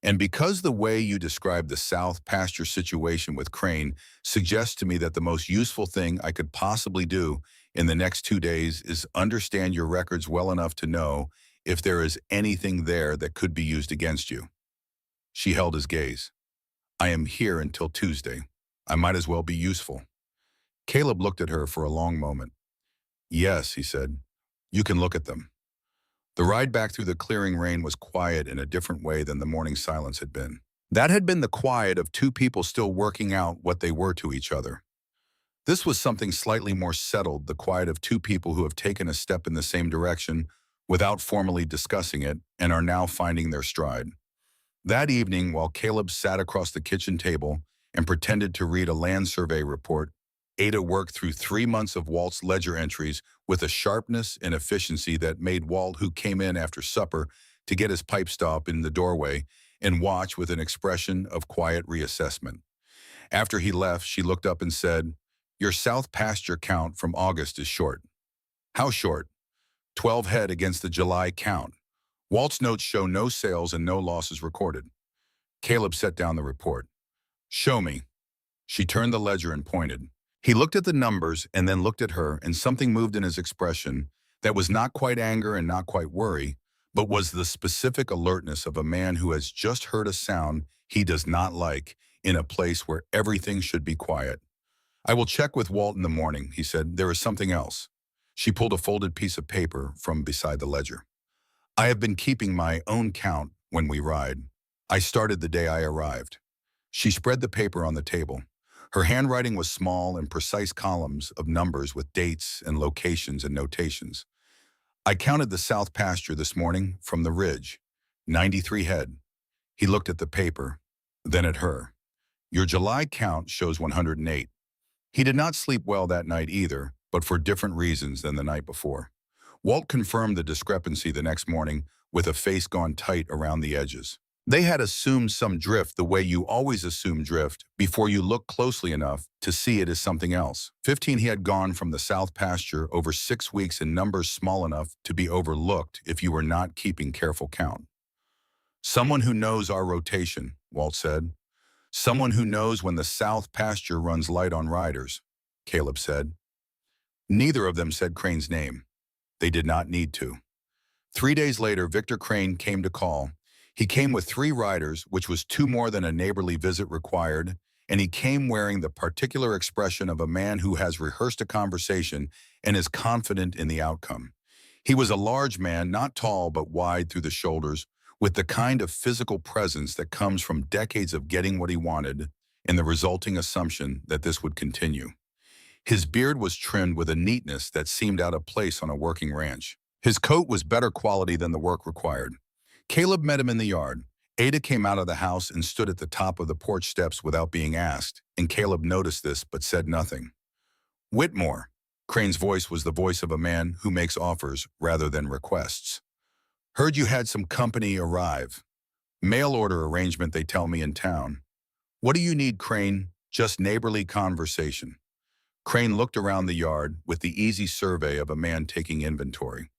And because the way you describe the South pasture situation with Crane suggests to me that the most useful thing I could possibly do in the next 2 days is understand your records well enough to know if there is anything there that could be used against you." She held his gaze. "I am here until Tuesday. I might as well be useful." Caleb looked at her for a long moment. "Yes," he said, "you can look at them." The ride back through the clearing rain was quiet in a different way than the morning silence had been. That had been the quiet of two people still working out what they were to each other. This was something slightly more settled, the quiet of two people who have taken a step in the same direction without formally discussing it and are now finding their stride. That evening, while Caleb sat across the kitchen table and pretended to read a land survey report, Ada worked through 3 months of Walt's ledger entries with a sharpness and efficiency that made Walt, who came in after supper to get his pipe stop in the doorway, and watch with an expression of quiet reassessment. After he left, she looked up and said, "Your South pasture count from August is short." "How short?" 12 head against the July count. Walt's notes show no sales and no losses recorded. Caleb set down the report. "Show me." She turned the ledger and pointed. He looked at the numbers and then looked at her, and something moved in his expression that was not quite anger and not quite worry, but was the specific alertness of a man who has just heard a sound he does not like in a place where everything should be quiet. "I will check with Walt in the morning," he said. "There is something else." She pulled a folded piece of paper from beside the ledger. "I have been keeping my own count when we ride. I started the day I arrived." She spread the paper on the table. Her handwriting was small and precise columns of numbers with dates and locations and notations. "I counted the south pasture this morning from the ridge. 93 head. He looked at the paper, then at her. "Your July count shows 108. He did not sleep well that night either, but for different reasons than the night before. Walt confirmed the discrepancy the next morning with a face gone tight around the edges. They had assumed some drift the way you always assume drift before you look closely enough to see it as something else. 15 he had gone from the south pasture over 6 weeks in numbers small enough to be overlooked if you were not keeping careful count. "Someone who knows our rotation," Walt said. "Someone who knows when the south pasture runs light on riders," Caleb said. Neither of them said Crane's name. They did not need to. 3 days later, Victor Crane came to call. He came with 3 riders, which was 2 more than a neighborly visit required, and he came wearing the particular expression of a man who has rehearsed a conversation and is confident in the outcome. He was a large man, not tall but wide through the shoulders, with the kind of physical presence that comes from decades of getting what he wanted and the resulting assumption that this would continue. His beard was trimmed with a neatness that seemed out of place on a working ranch. His coat was better quality than the work required. Caleb met him in the yard. Ada came out of the house and stood at the top of the porch steps without being asked, and Caleb noticed this but said nothing. "Whitmore." Crane's voice was the voice of a man who makes offers rather than requests. "Heard you had some company arrive. Mail order arrangement, they tell me, in town. What do you need, Crane?" "Just neighborly conversation." Crane looked around the yard with the easy survey of a man taking inventory.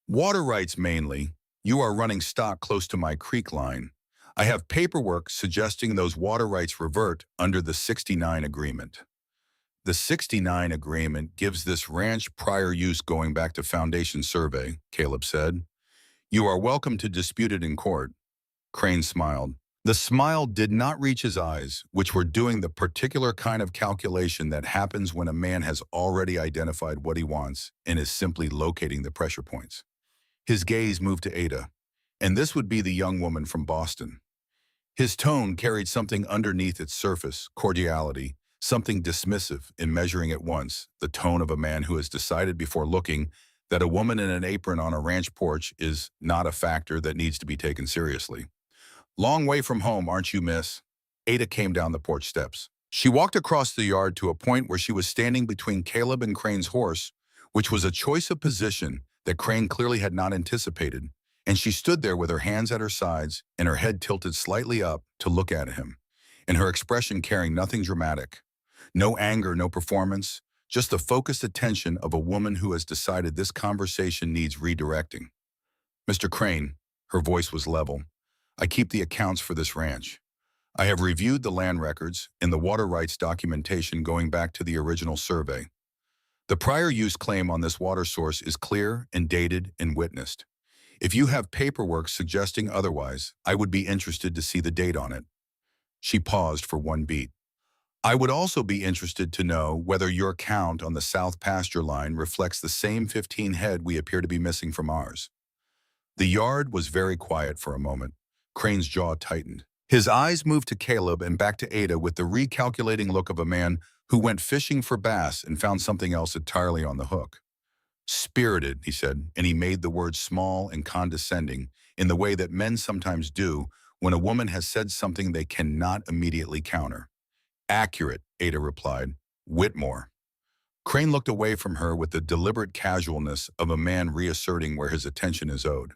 "Water rights mainly. You are running stock close to my creek line. I have paperwork suggesting those water rights revert under the 69 agreement." "The 69 agreement gives this ranch prior use going back to foundation survey," Caleb said. "You are welcome to dispute it in court." Crane smiled. The smile did not reach his eyes, which were doing the particular kind of calculation that happens when a man has already identified what he wants and is simply locating the pressure points. His gaze moved to Ada, and this would be the young woman from Boston. His tone carried something underneath its surface, cordiality, something dismissive in measuring at once the tone of a man who has decided before looking that a woman in an apron on a ranch porch is not a factor that needs to be taken seriously. "Long way from home, aren't you, miss?" Ada came down the porch steps. She walked across the yard to a point where she was standing between Caleb and Crane's horse, which was a choice of position that Crane clearly had not anticipated, and she stood there with her hands at her sides and her head tilted slightly up to look at him, and her expression carrying nothing dramatic. No anger, no performance, just the focused attention of a woman who has decided this conversation needs redirecting. "Mr. Crane," her voice was level, "I keep the accounts for this ranch. I have reviewed the land records and the water rights documentation going back to the original survey. The prior use claim on this water source is clear and dated and witnessed. If you have paperwork suggesting otherwise, I would be interested to see the date on it." She paused for one beat. "I would also be interested to know whether your count on the south pasture line reflects the same 15 head we appear to be missing from ours." The yard was very quiet for a moment. Crane's jaw tightened. His eyes moved to Caleb and back to Ada with the recalculating look of a man who went fishing for bass and found something else entirely on the hook. "Spirited," he said, and he made the word small and condescending in the way that men sometimes do when a woman has said something they cannot immediately counter. "Accurate," Ada replied. "Whitmore." Crane looked away from her with the deliberate casualness of a man reasserting where his attention is owed.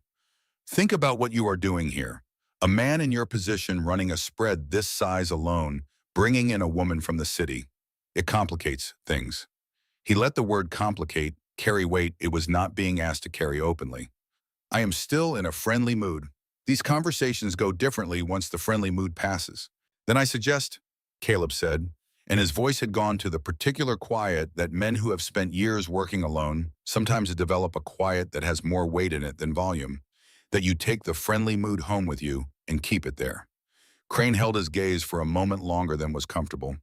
Think about what you are doing here. A man in your position running a spread this size alone, bringing in a woman from the city. It complicates things. He let the word complicate carry weight it was not being asked to carry openly. I am still in a friendly mood. These conversations go differently once the friendly mood passes. Then I suggest, Caleb said, and his voice had gone to the particular quiet that men who have spent years working alone sometimes develop a quiet that has more weight in it than volume, that you take the friendly mood home with you and keep it there. Crane held his gaze for a moment longer than was comfortable.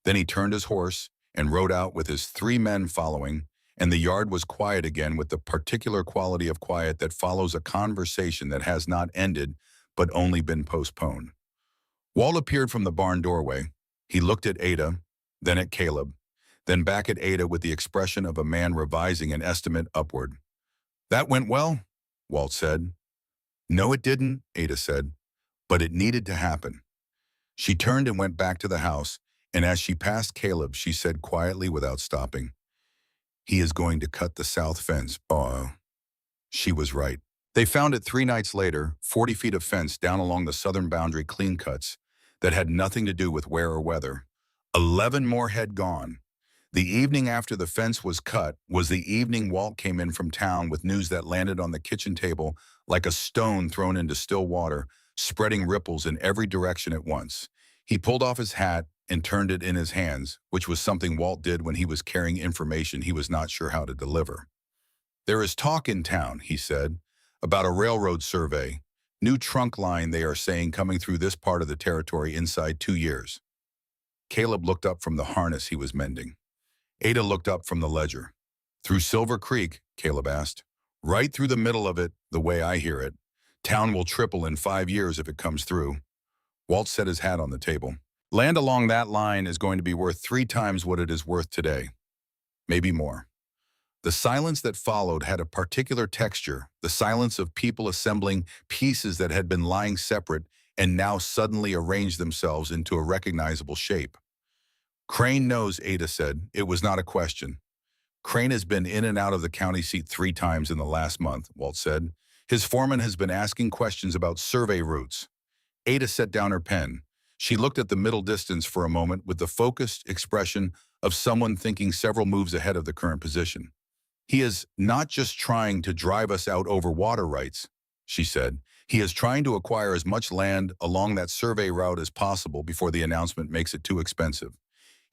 Then he turned his horse and rode out with his 3 men following, and the yard was quiet again with the particular quality of quiet that follows a conversation that has not ended but only been postponed. Walt appeared from the barn doorway. He looked at Ada, then at Caleb, then back at Ada with the expression of a man revising an estimate upward. "That went well," Walt said. "No, it didn't," Ada said, "but it needed to happen." She turned and went back to the house, and as she passed Caleb, she said quietly without stopping, "He is going to cut the south fence." Oh, she was right. They found it 3 nights later, 40 feet of fence down along the southern boundary clean cuts that had nothing to do with wear or weather. 11 more had gone. The evening after the fence was cut was the evening Walt came in from town with news that landed on the kitchen table like a stone thrown into still water, spreading ripples in every direction at once. He pulled off his hat and turned it in his hands, which was something Walt did when he was carrying information he was not sure how to deliver. "There is talk in town," he said, "about a railroad survey. New trunk line, they are saying, coming through this part of the territory inside 2 years. Caleb looked up from the harness he was mending. Ada looked up from the ledger. "Through Silver Creek?" Caleb asked. "Right through the middle of it, the way I hear it. Town will triple in 5 years if it comes through." Walt set his hat on the table. "Land along that line is going to be worth 3 times what it is worth today. Maybe more." The silence that followed had a particular texture, the silence of people assembling pieces that had been lying separate and now suddenly arranged themselves into a recognizable shape. "Crane knows," Ada said. "It was not a question." "Crane has been in and out of the county seat 3 times in the last month," Walt said. "His foreman has been asking questions about survey routes." Ada set down her pen. She looked at the middle distance for a moment with the focused expression of someone thinking several moves ahead of the current position. "He is not just trying to drive us out over water rights," she said. "He is trying to acquire as much land along that survey route as possible before the announcement makes it too expensive.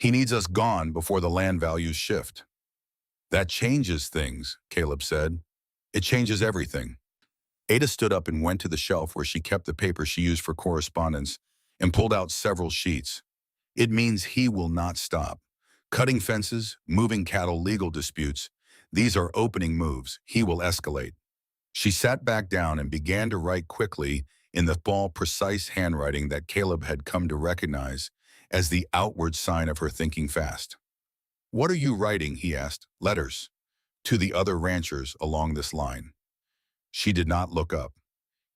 He needs us gone before the land values shift." "That changes things," Caleb said. "It changes everything." Ada stood up and went to the shelf where she kept the paper she used for correspondence and pulled out several sheets. "It means he will not stop. Cutting fences, moving cattle, legal disputes. These are opening moves. He will escalate." She sat back down and began to write quickly in the small, precise handwriting that Caleb had come to recognize as the outward sign of her thinking fast. "What are you writing?" he asked. "Letters. To the other ranchers along this line." She did not look up.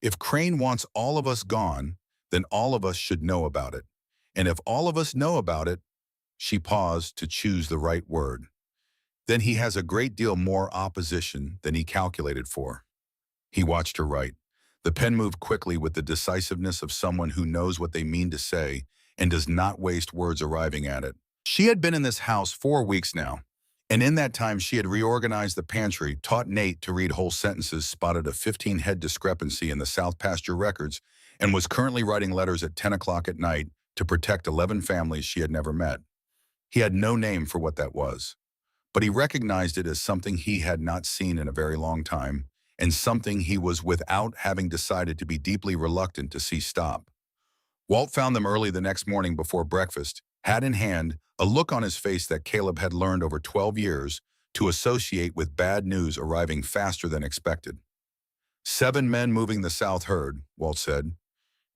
"If Crane wants all of us gone, then all of us should know about it. And if all of us know about it," she paused to choose the right word, "then he has a great deal more opposition than he calculated for." He watched her write. The pen moved quickly with the decisiveness of someone who knows what they mean to say and does not waste words arriving at it. She had been in this house 4 weeks now, and in that time she had reorganized the pantry, taught Nate to read whole sentences, spotted a 15-head discrepancy in the South Pasture records, and was currently writing letters at 10 o'clock at night to protect 11 families she had never met. He had no name for what that was, but he recognized it as something he had not seen in a very long time, and something he was, without having decided to be, deeply reluctant to see stop. Walt found them early the next morning before breakfast, hat in hand, a look on his face that Caleb had learned over 12 years to associate with bad news arriving faster than expected. 7 men moving the south herd, Walt said.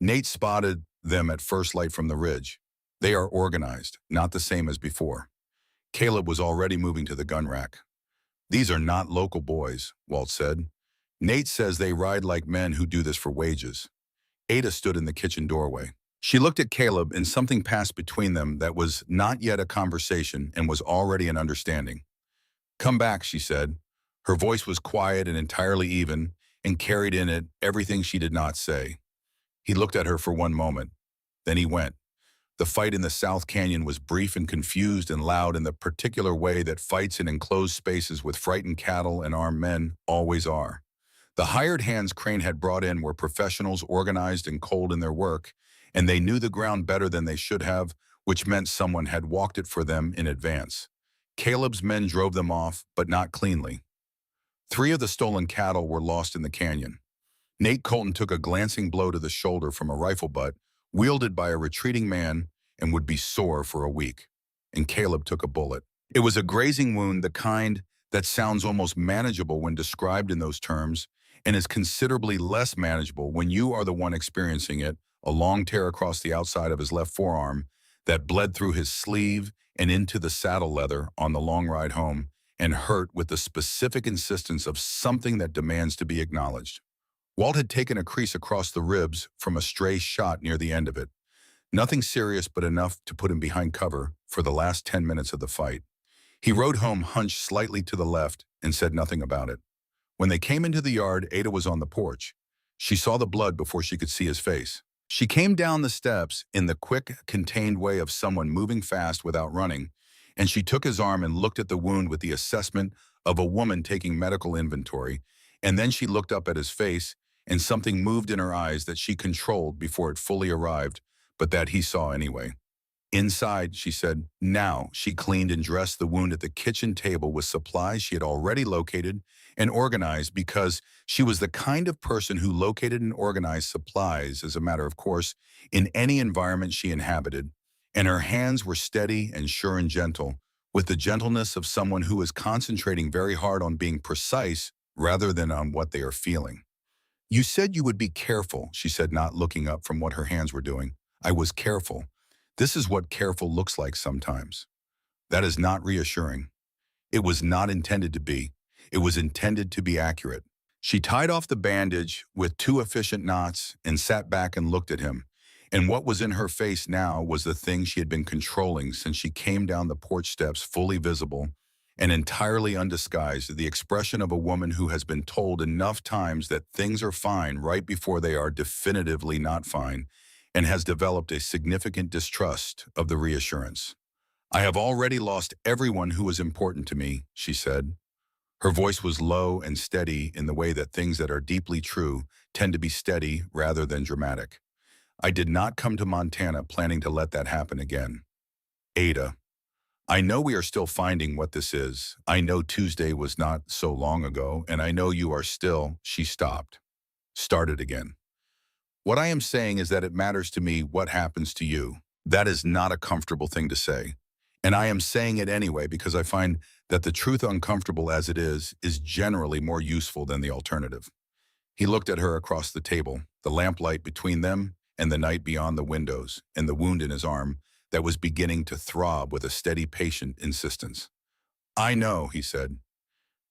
Nate spotted them at first light from the ridge. They are organized, not the same as before. Caleb was already moving to the gun rack. "These are not local boys," Walt said. "Nate says they ride like men who do this for wages." Ada stood in the kitchen doorway. She looked at Caleb, and something passed between them that was not yet a conversation and was already an understanding. "Come back," she said. Her voice was quiet and entirely even, and carried in it everything she did not say. He looked at her for one moment. Then he went. The fight in the South Canyon was brief and confused and loud in the particular way that fights in enclosed spaces with frightened cattle and armed men always are. The hired hands Crane had brought in were professionals, organized and cold in their work, and they knew the ground better than they should have, which meant someone had walked it for them in advance. Caleb's men drove them off, but not cleanly. 3 of the stolen cattle were lost in the canyon. Nate Colton took a glancing blow to the shoulder from a rifle butt, wielded by a retreating man, and would be sore for a week. And Caleb took a bullet. It was a grazing wound, the kind that sounds almost manageable when described in those terms, and is considerably less manageable when you are the one experiencing it, a long tear across the outside of his left forearm that bled through his sleeve and into the saddle leather on the long ride home, and hurt with the specific insistence of something that demands to be acknowledged. Walt had taken a crease across the ribs from a stray shot near the end of it. Nothing serious, but enough to put him behind cover for the last 10 minutes of the fight. He rode home hunched slightly to the left and said nothing about it. When they came into the yard, Ada was on the porch. She saw the blood before she could see his face. She came down the steps in the quick, contained way of someone moving fast without running, and she took his arm and looked at the wound with the assessment of a woman taking medical inventory, and then she looked up at his face, and something moved in her eyes that she controlled before it fully arrived, but that he saw anyway. "Inside," she said. Now she cleaned and dressed the wound at the kitchen table with supplies she had already located and organized, because she was the kind of person who located and organized supplies, as a matter of course, in any environment she inhabited, and her hands were steady and sure and gentle, with the gentleness of someone who is concentrating very hard on being precise rather than on what they are feeling. "You said you would be careful," she said, not looking up from what her hands were doing. "I was careful. This is what careful looks like sometimes." That is not reassuring. It was not intended to be. It was intended to be accurate. She tied off the bandage with 2 efficient knots and sat back and looked at him. And what was in her face now was the thing she had been controlling since she came down the porch steps, fully visible and entirely undisguised, the expression of a woman who has been told enough times that things are fine right before they are definitively not fine, and has developed a significant distrust of the reassurance. "I have already lost everyone who was important to me," she said. Her voice was low and steady in the way that things that are deeply true tend to be steady rather than dramatic. "I did not come to Montana planning to let that happen again. Ada, I know we are still finding what this is. I know Tuesday was not so long ago, and I know you are still—" She stopped. Started again. "What I am saying is that it matters to me what happens to you. That is not a comfortable thing to say. And I am saying it anyway because I find that the truth, uncomfortable as it is generally more useful than the alternative." He looked at her across the table, the lamplight between them and the night beyond the windows, and the wound in his arm that was beginning to throb with a steady, patient insistence. "I know," he said.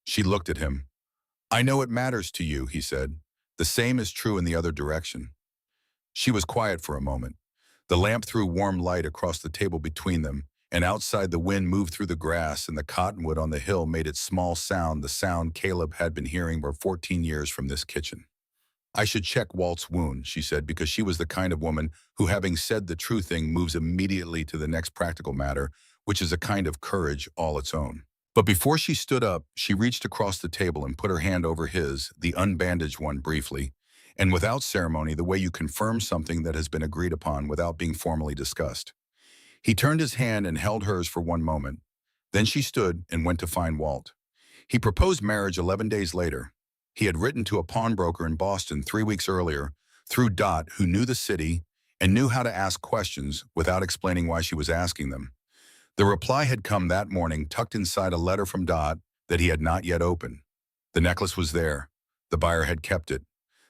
She looked at him. "I know it matters to you," he said. "The same is true in the other direction." She was quiet for a moment. The lamp threw warm light across the table between them, and outside the wind moved through the grass, and the cottonwood on the hill made its small sound, the sound Caleb had been hearing for 14 years from this kitchen. "I should check Walt's wound," she said, because she was the kind of woman who, having said the true thing, moves immediately to the next practical matter, which is a kind of courage all its own. But before she stood up, she reached across the table and put her hand over his, the unbandaged one, briefly, and without ceremony, the way you confirm something that has been agreed upon without being formally discussed. He turned his hand and held hers for one moment. Then she stood and went to find Walt. He proposed marriage 11 days later. He had written to a pawnbroker in Boston 3 weeks earlier, through Dot, who knew the city and knew how to ask questions without explaining why she was asking them. The reply had come that morning, tucked inside a letter from Dot that he had not yet opened. The necklace was there. The buyer had kept it.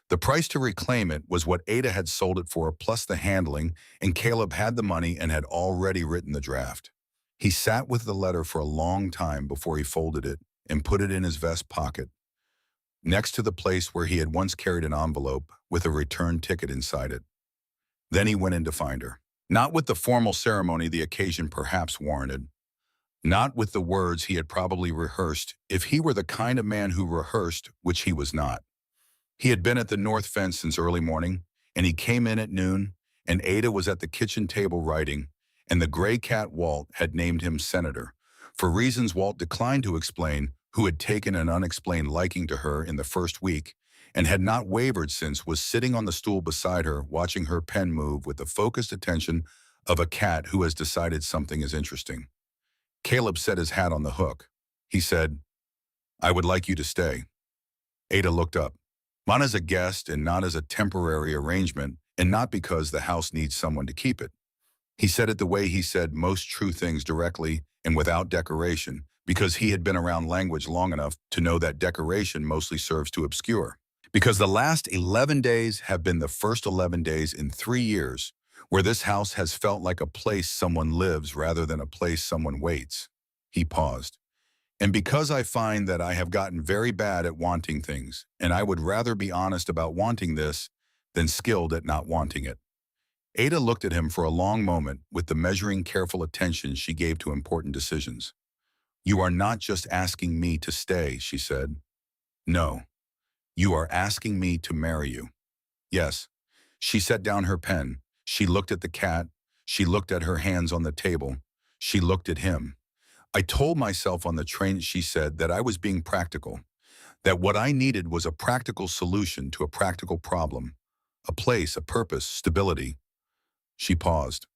The price to reclaim it was what Ada had sold it for, plus the handling, and Caleb had the money and had already written the draft. He sat with the letter for a long time before he folded it and put it in his vest pocket, next to the place where he had once carried an envelope with a return ticket inside it. Then he went in to find her. Not with the formal ceremony the occasion perhaps warranted. not with the words he had probably rehearsed if he were the kind of man who rehearsed, which he was not. He had been at the north fence since early morning, and he came in at noon, and Ada was at the kitchen table writing, and the gray cat Walt had named him Senator, for reasons Walt declined to explain, who had taken an unexplained liking to her in the first week, and had not wavered since, was sitting on the stool beside her, watching her pen move with the focused attention of a cat who has decided something is interesting. Caleb set his hat on the hook. He said, "I would like you to stay." Ada looked up. Not as a guest and not as a temporary arrangement, and not because the house needs someone to keep it. He said it the way he said most true things, directly and without decoration, because he had been around language long enough to know that decoration mostly serves to obscure. Because the last 11 days have been the first 11 days in 3 years, where this house has felt like a place someone lives rather than a place someone waits. He paused. And because I find that I have gotten very bad at wanting things, and I would rather be honest about wanting this than skilled at not wanting it. Ada looked at him for a long moment with the measuring, careful attention she gave to important decisions. "You are not just asking me to stay," she said. "No, you are asking me to marry you." "Yes." She set down her pen. She looked at the cat. She looked at her hands on the table. She looked at him. "I told myself on the train," she said, "that I was being practical, that what I needed was a practical solution to a practical problem, a place, a purpose, stability." She paused.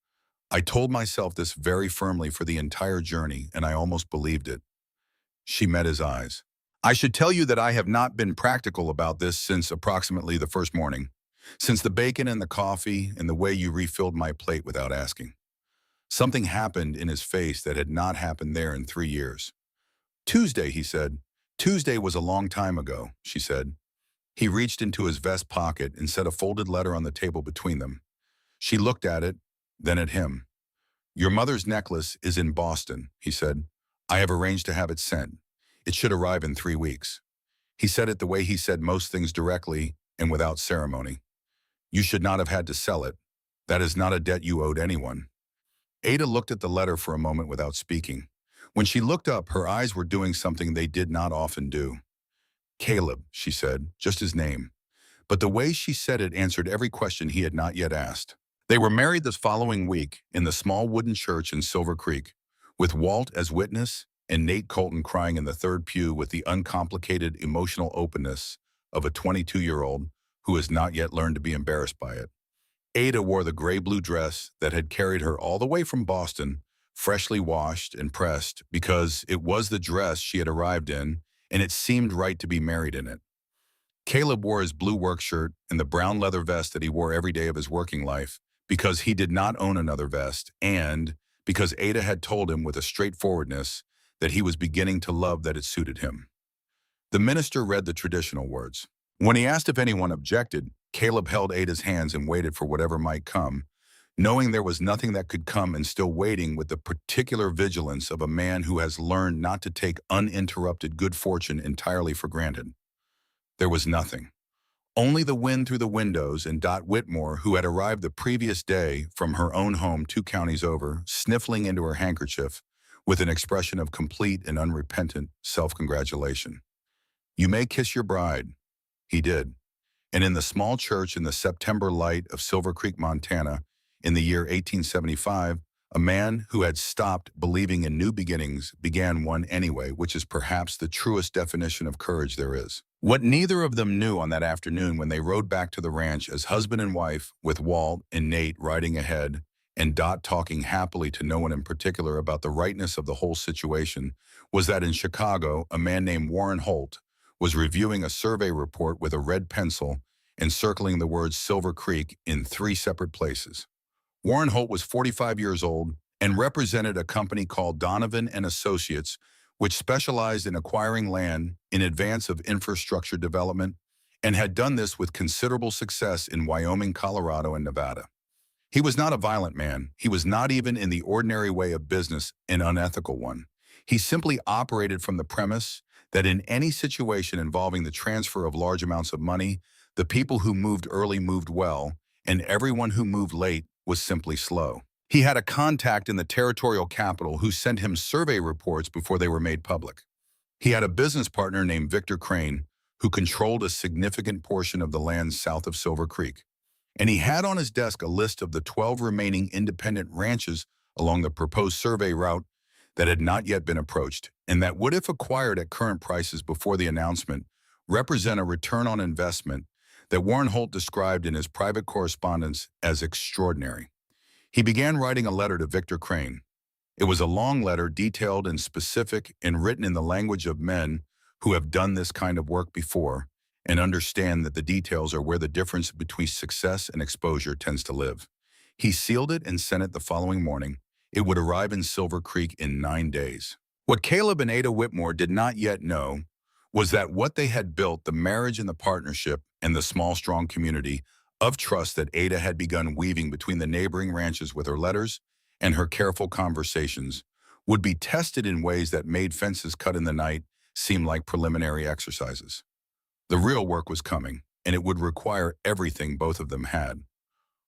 "I told myself this very firmly for the entire journey, and I almost believed it." She met his eyes. "I should tell you that I have not been practical about this since approximately the first morning, since the bacon and the coffee and the way you refilled my plate without asking." Something happened in his face that had not happened there in 3 years. "Tuesday," he said. "Tuesday was a long time ago," she said. He reached into his vest pocket and set a folded letter on the table between them. She looked at it, then at him. "Your mother's necklace is in Boston," he said. "I have arranged to have it sent. It should arrive in 3 weeks." He said it the way he said most things, directly and without ceremony. "You should not have had to sell it. That is not a debt you owed anyone." Ada looked at the letter for a moment without speaking. When she looked up, her eyes were doing something they did not often do. "Caleb," she said, just his name. But the way she said it answered every question he had not yet asked. They were married this following week in the small wooden church in Silver Creek, with Walt as witness and Nate Colton crying in the third pew with the uncomplicated emotional openness of a 22-year-old who has not yet learned to be embarrassed by it. Ada wore the gray-blue dress that had carried her all the way from Boston, freshly washed and pressed, because it was the dress she had arrived in, and it seemed right to be married in it. Caleb wore his blue work shirt and the brown leather vest that he wore every day of his working life, because he did not own another vest, and because Ada had told him with a straightforwardness that he was beginning to love that it suited him. The minister read the traditional words. When he asked if anyone objected, Caleb held Ada's hands and waited for whatever might come, knowing there was nothing that could come, and still waiting with the particular vigilance of a man who has learned not to take uninterrupted good fortune entirely for granted. There was nothing. Only the wind through the windows, and Dot Whitmore, who had arrived the previous day from her own home 2 counties over, sniffling into her handkerchief with an expression of complete and unrepentant self-congratulation. "You may kiss your bride." He did. And in the small church in the September light of Silver Creek, Montana, in the year 1875, a man who had stopped believing in new beginnings began one anyway, which is perhaps the truest definition of courage there is. What neither of them knew on that afternoon when they rode back to the ranch as husband and wife, with Walt and Nate riding ahead, and Dot talking happily to no one in particular about the rightness of the whole situation, was that in Chicago, a man named Warren Holt was reviewing a survey report with a red pencil and circling the words Silver Creek in 3 separate places. Warren Holt was 45 years old and represented a company called Donovan and Associates, which specialized in acquiring land in advance of infrastructure development, and had done this with considerable success in Wyoming, Colorado, and Nevada. He was not a violent man. He was not even in the ordinary way of business an unethical one. He simply operated from the premise that in any situation involving the transfer of large amounts of money, the people who moved early moved well, and everyone who moved late was simply slow. He had a contact in the territorial capital who sent him survey reports before they were made public. He had a business partner named Victor Crane, who controlled a significant portion of the land south of Silver Creek. And he had on his desk a list of the 12 remaining independent ranches along the proposed survey route that had not yet been approached, and that would, if acquired at current prices before the announcement, represent a return on investment that Warren Holt described in his private correspondence as extraordinary. He began writing a letter to Victor Crane. It was a long letter, detailed and specific, and written in the language of men who have done this kind of work before and understand that the details are where the difference between success and exposure tends to live. He sealed it and sent it the following morning. It would arrive in Silver Creek in 9 days. What Caleb and Ada Whitmore did not yet know was that what they had built, the marriage and the partnership and the small, strong community of trust that Ada had begun weaving between the neighboring ranches with her letters and her careful conversations, would be tested in ways that made fences cut in the night seem like preliminary exercises. The real work was coming, and it would require everything both of them had.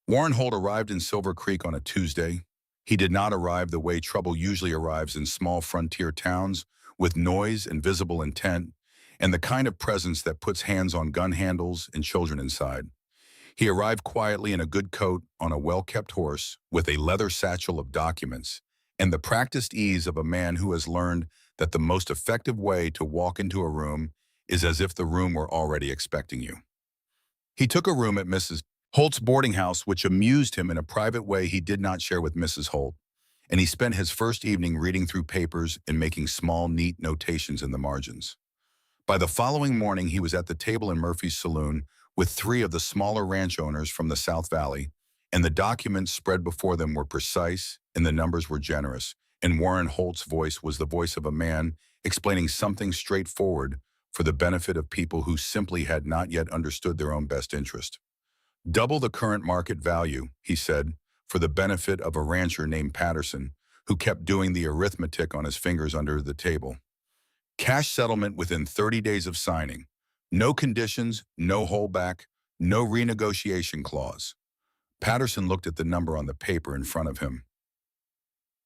Warren Holt arrived in Silver Creek on a Tuesday. He did not arrive the way trouble usually arrives in small frontier towns, with noise and visible intent, and the kind of presence that puts hands on gun handles and children inside. He arrived quietly in a good coat on a well-kept horse with a leather satchel of documents and the practiced ease of a man who has learned that the most effective way to walk into a room is as if the room were already expecting you. He took a room at Mrs. Holt's boarding house, which amused him in a private way he did not share with Mrs. Holt, and he spent his first evening reading through papers and making small, neat notations in the margins. By the following morning, he was at the table in Murphy's saloon with 3 of the smaller ranch owners from the South Valley, and the documents spread before them were precise and the numbers were generous, and Warren Holt's voice was the voice of a man explaining something straightforward for the benefit of people who simply had not yet understood their own best interest. Double the current market value, he said, for the benefit of a rancher named Patterson, who kept doing the arithmetic on his fingers under the table. Cash settlement within 30 days of signing. No conditions, no holdback, no renegotiation clause. Patterson looked at the number on the paper in front of him.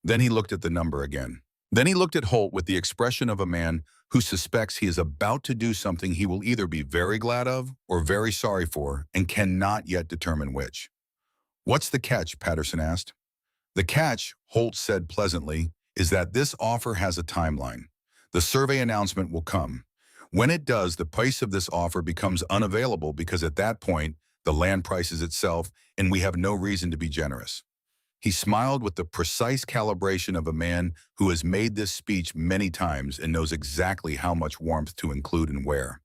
Then he looked at the number again. Then he looked at Holt with the expression of a man who suspects he is about to do something he will either be very glad of or very sorry for and cannot yet determine which. "What's the catch?" Patterson asked. "The catch," Holt said pleasantly, "is that this offer has a timeline. The survey announcement will come. When it does, the price of this offer becomes unavailable because at that point, the land prices itself and we have no reason to be generous." He smiled with the precise calibration of a man who has made this speech many times and knows exactly how much warmth to include and where.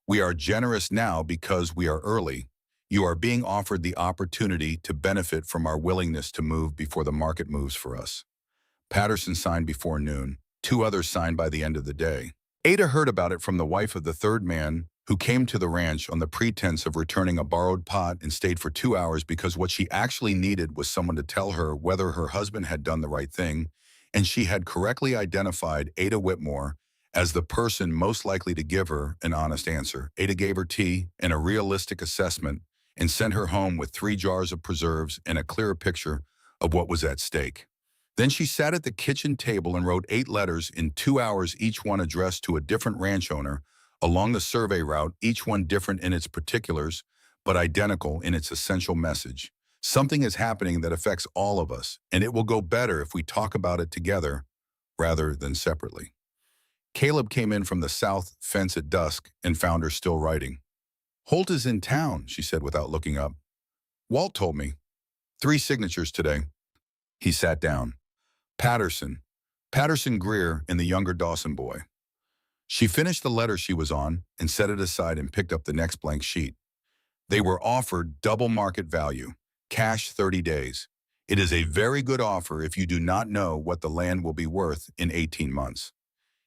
"We are generous now because we are early. You are being offered the opportunity to benefit from our willingness to move before the market moves for us." Patterson signed before noon. 2 others signed by the end of the day. Ada heard about it from the wife of the third man, who came to the ranch on the pretense of returning a borrowed pot and stayed for 2 hours because what she actually needed was someone to tell her whether her husband had done the right thing, and she had correctly identified Ada Whitmore as the person most likely to give her an honest answer. Ada gave her tea and a realistic assessment and sent her home with 3 jars of preserves and a clearer picture of what was at stake. Then she sat at the kitchen table and wrote 8 letters in 2 hours, each one addressed to a different ranch owner along the survey route, each one different in its particulars, but identical in its essential message. Something is happening that affects all of us, and it will go better if we talk about it together rather than separately. Caleb came in from the south fence at dusk and found her still writing. "Holt is in town," she said without looking up. "Walt told me. 3 signatures today." He sat down. Patterson Greer and the younger Dawson boy. She finished the letter she was on and set it aside and picked up the next blank sheet. They were offered double market value, cash 30 days. It is a very good offer if you do not know what the land will be worth in 18 months.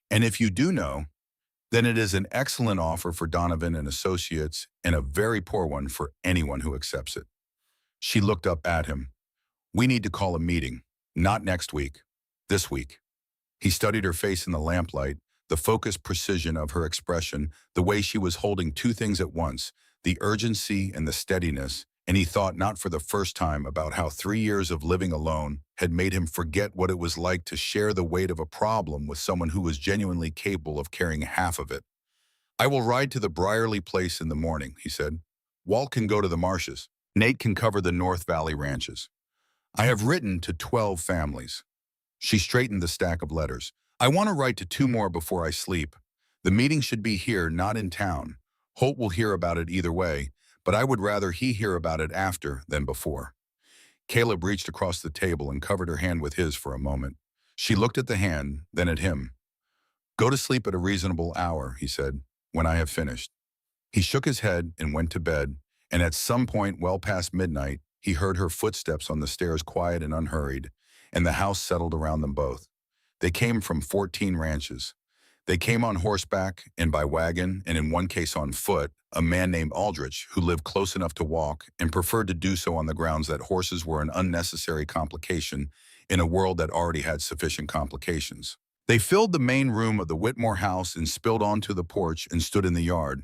And if you do know, then it is an excellent offer for Donovan and Associates and a very poor one for anyone who accepts it. She looked up at him. "We need to call a meeting. Not next week. This week." He studied her face in the lamplight, the focused precision of her expression, the way she was holding 2 things at once, the urgency and the steadiness, and he thought not for the first time about how 3 years of living alone had made him forget what it was like to share the weight of a problem with someone who was genuinely capable of carrying half of it. "I will ride to the Briarley place in the morning," he said. "Walt can go to the marshes. Nate can cover the North Valley ranches. I have written to 12 families." She straightened the stack of letters. "I want to write to 2 more before I sleep. The meeting should be here, not in town. Holt will hear about it either way, but I would rather he hear about it after than before." Caleb reached across the table and covered her hand with his for a moment. She looked at the hand, then at him. "Go to sleep at a reasonable hour," he said, "when I have finished." He shook his head and went to bed, and at some point well past midnight, he heard her footsteps on the stairs, quiet and unhurried, and the house settled around them both. They came from 14 ranches. They came on horseback and by wagon, and in one case on foot, a man named Aldrich, who lived close enough to walk and preferred to do so on the grounds that horses were an unnecessary complication in a world that already had sufficient complications. They filled the main room of the Whitmore house and spilled onto the porch and stood in the yard.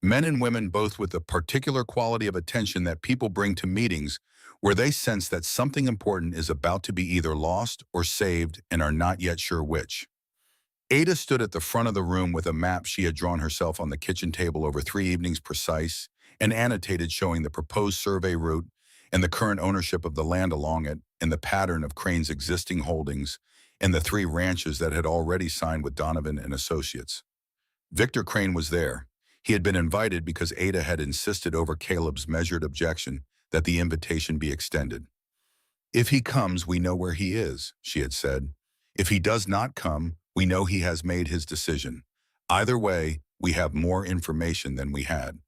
Men and women both with the particular quality of attention that people bring to meetings where they sense that something important is about to be either lost or saved and are not yet sure which. Ada stood at the front of the room with a map she had drawn herself on the kitchen table over 3 evenings precise and annotated, showing the proposed survey route and the current ownership of the land along it and the pattern of Crane's existing holdings and the 3 ranches that had already signed with Donovan and Associates. Victor Crane was there. He had been invited because Ada had insisted over Caleb's measured objection that the invitation be extended. "If he comes, we know where he is," she had said. "If he does not come, we know he has made his decision. Either way, we have more information than we had."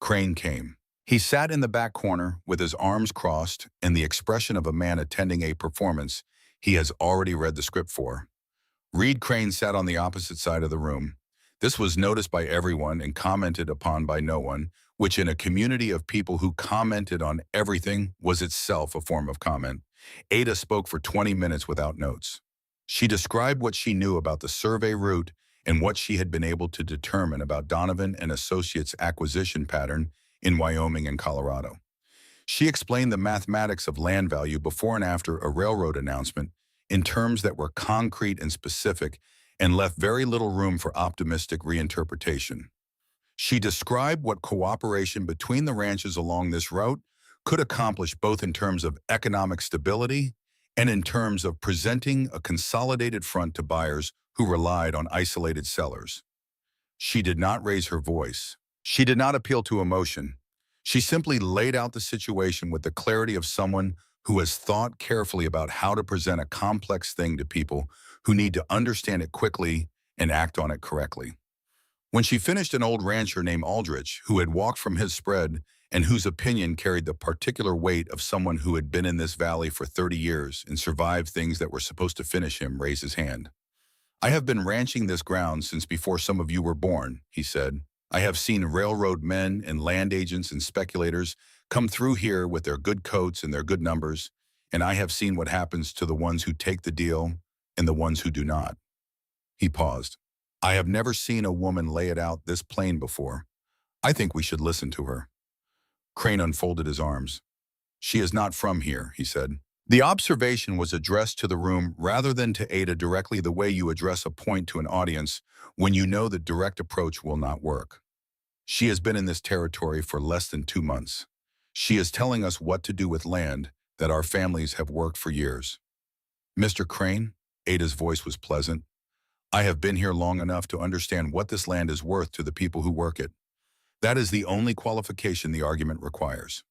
Crane came. He sat in the back corner with his arms crossed and the expression of a man attending a performance he has already read the script for. Reed Crane sat on the opposite side of the room. This was noticed by everyone and commented upon by no one, which in a community of people who commented on everything was itself a form of comment. Ada spoke for 20 minutes without notes. She described what she knew about the survey route and what she had been able to determine about Donovan and Associates' acquisition pattern in Wyoming and Colorado. She explained the mathematics of land value before and after a railroad announcement in terms that were concrete and specific and left very little room for optimistic reinterpretation. She described what cooperation between the ranches along this route could accomplish both in terms of economic stability and in terms of presenting a consolidated front to buyers who relied on isolated sellers. She did not raise her voice. She did not appeal to emotion. She simply laid out the situation with the clarity of someone who has thought carefully about how to present a complex thing to people who need to understand it quickly and act on it correctly. When she finished, an old rancher named Aldrich, who had walked from his spread and whose opinion carried the particular weight of someone who had been in this valley for 30 years and survived things that were supposed to finish him, raised his hand. "I have been ranching this ground since before some of you were born," he said. "I have seen railroad men and land agents and speculators come through here with their good coats and their good numbers, and I have seen what happens to the ones who take the deal and the ones who do not." He paused. "I have never seen a woman lay it out this plain before. I think we should listen to her." Crane unfolded his arms. "She is not from here," he said. The observation was addressed to the room rather than to Ada directly, the way you address a point to an audience when you know that direct approach will not work. "She has been in this territory for less than 2 months. She is telling us what to do with land that our families have worked for years." "Mr. Crane," Ada's voice was pleasant, "I have been here long enough to understand what this land is worth to the people who work it. That is the only qualification the argument requires."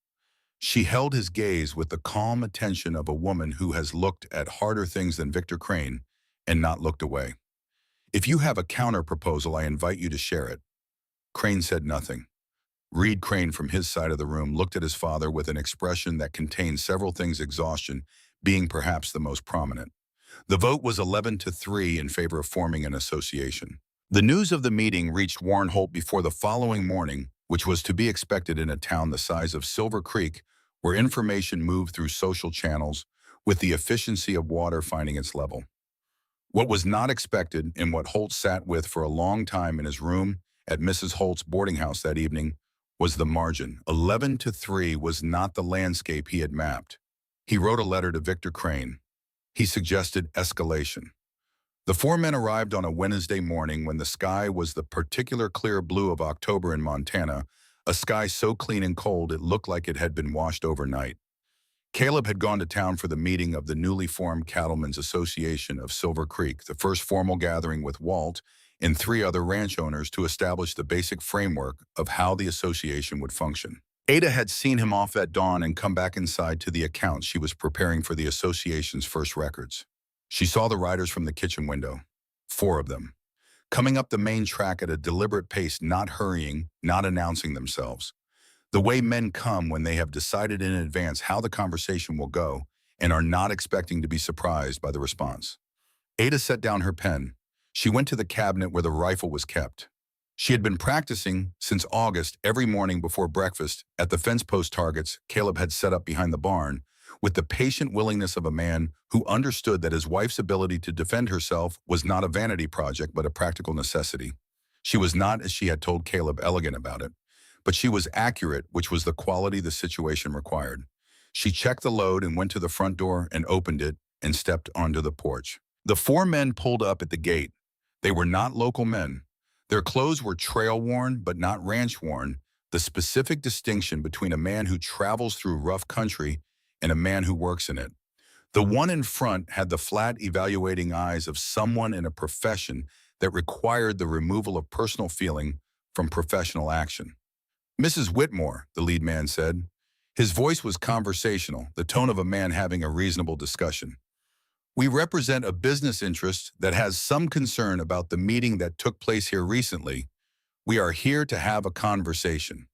She held his gaze with the calm attention of a woman who has looked at harder things than Victor Crane and not looked away. "If you have a counter-proposal, I invite you to share it." Crane said nothing. Reed Crane, from his side of the room, looked at his father with an expression that contained several things, exhaustion being perhaps the most prominent. The vote was 11-3 in favor of forming an association. The news of the meeting reached Warren Holt before the following morning, which was to be expected in a town the size of Silver Creek, where information moved through social channels with the efficiency of water finding its level. What was not expected, and what Holt sat with for a long time in his room at Mrs. Holt's boarding house that evening, was the margin. 11-3 was not the landscape he had mapped. He wrote a letter to Victor Crane. He suggested escalation. The four men arrived on a Wednesday morning when the sky was the particular clear blue of October in Montana, a sky so clean and cold it looked like it had been washed overnight. Caleb had gone to town for the meeting of the newly formed Cattlemen's Association of Silver Creek, the first formal gathering with Walt and three other ranch owners to establish the basic framework of how the association would function. Ada had seen him off at dawn and come back inside to the accounts she was preparing for the association's first records. She saw the riders from the kitchen window, four of them, coming up the main track at a deliberate pace, not hurrying, not announcing themselves. The way men come when they have decided in advance how the conversation will go and are not expecting to be surprised by the response. Ada set down her pen. She went to the cabinet where the rifle was kept. She had been practicing since August every morning before breakfast at the fence post targets Caleb had set up behind the barn, with the patient willingness of a man who understood that his wife's ability to defend herself was not a vanity project but a practical necessity. She was not, as she had told Caleb, elegant about it, but she was accurate, which was the quality the situation required. She checked the load and went to the front door and opened it and stepped onto the porch. The four men pulled up at the gate. They were not local men. Their clothes were trail-worn but not ranch-worn, the specific distinction between a man who travels through rough country and a man who works in it. The one in front had the flat, evaluating eyes of someone in a profession that required the removal of personal feeling from professional action. "Mrs. Whitmore," the lead man said. His voice was conversational, the tone of a man having a reasonable discussion. "We represent a business interest that has some concern about the meeting that took place here recently. We are here to have a conversation."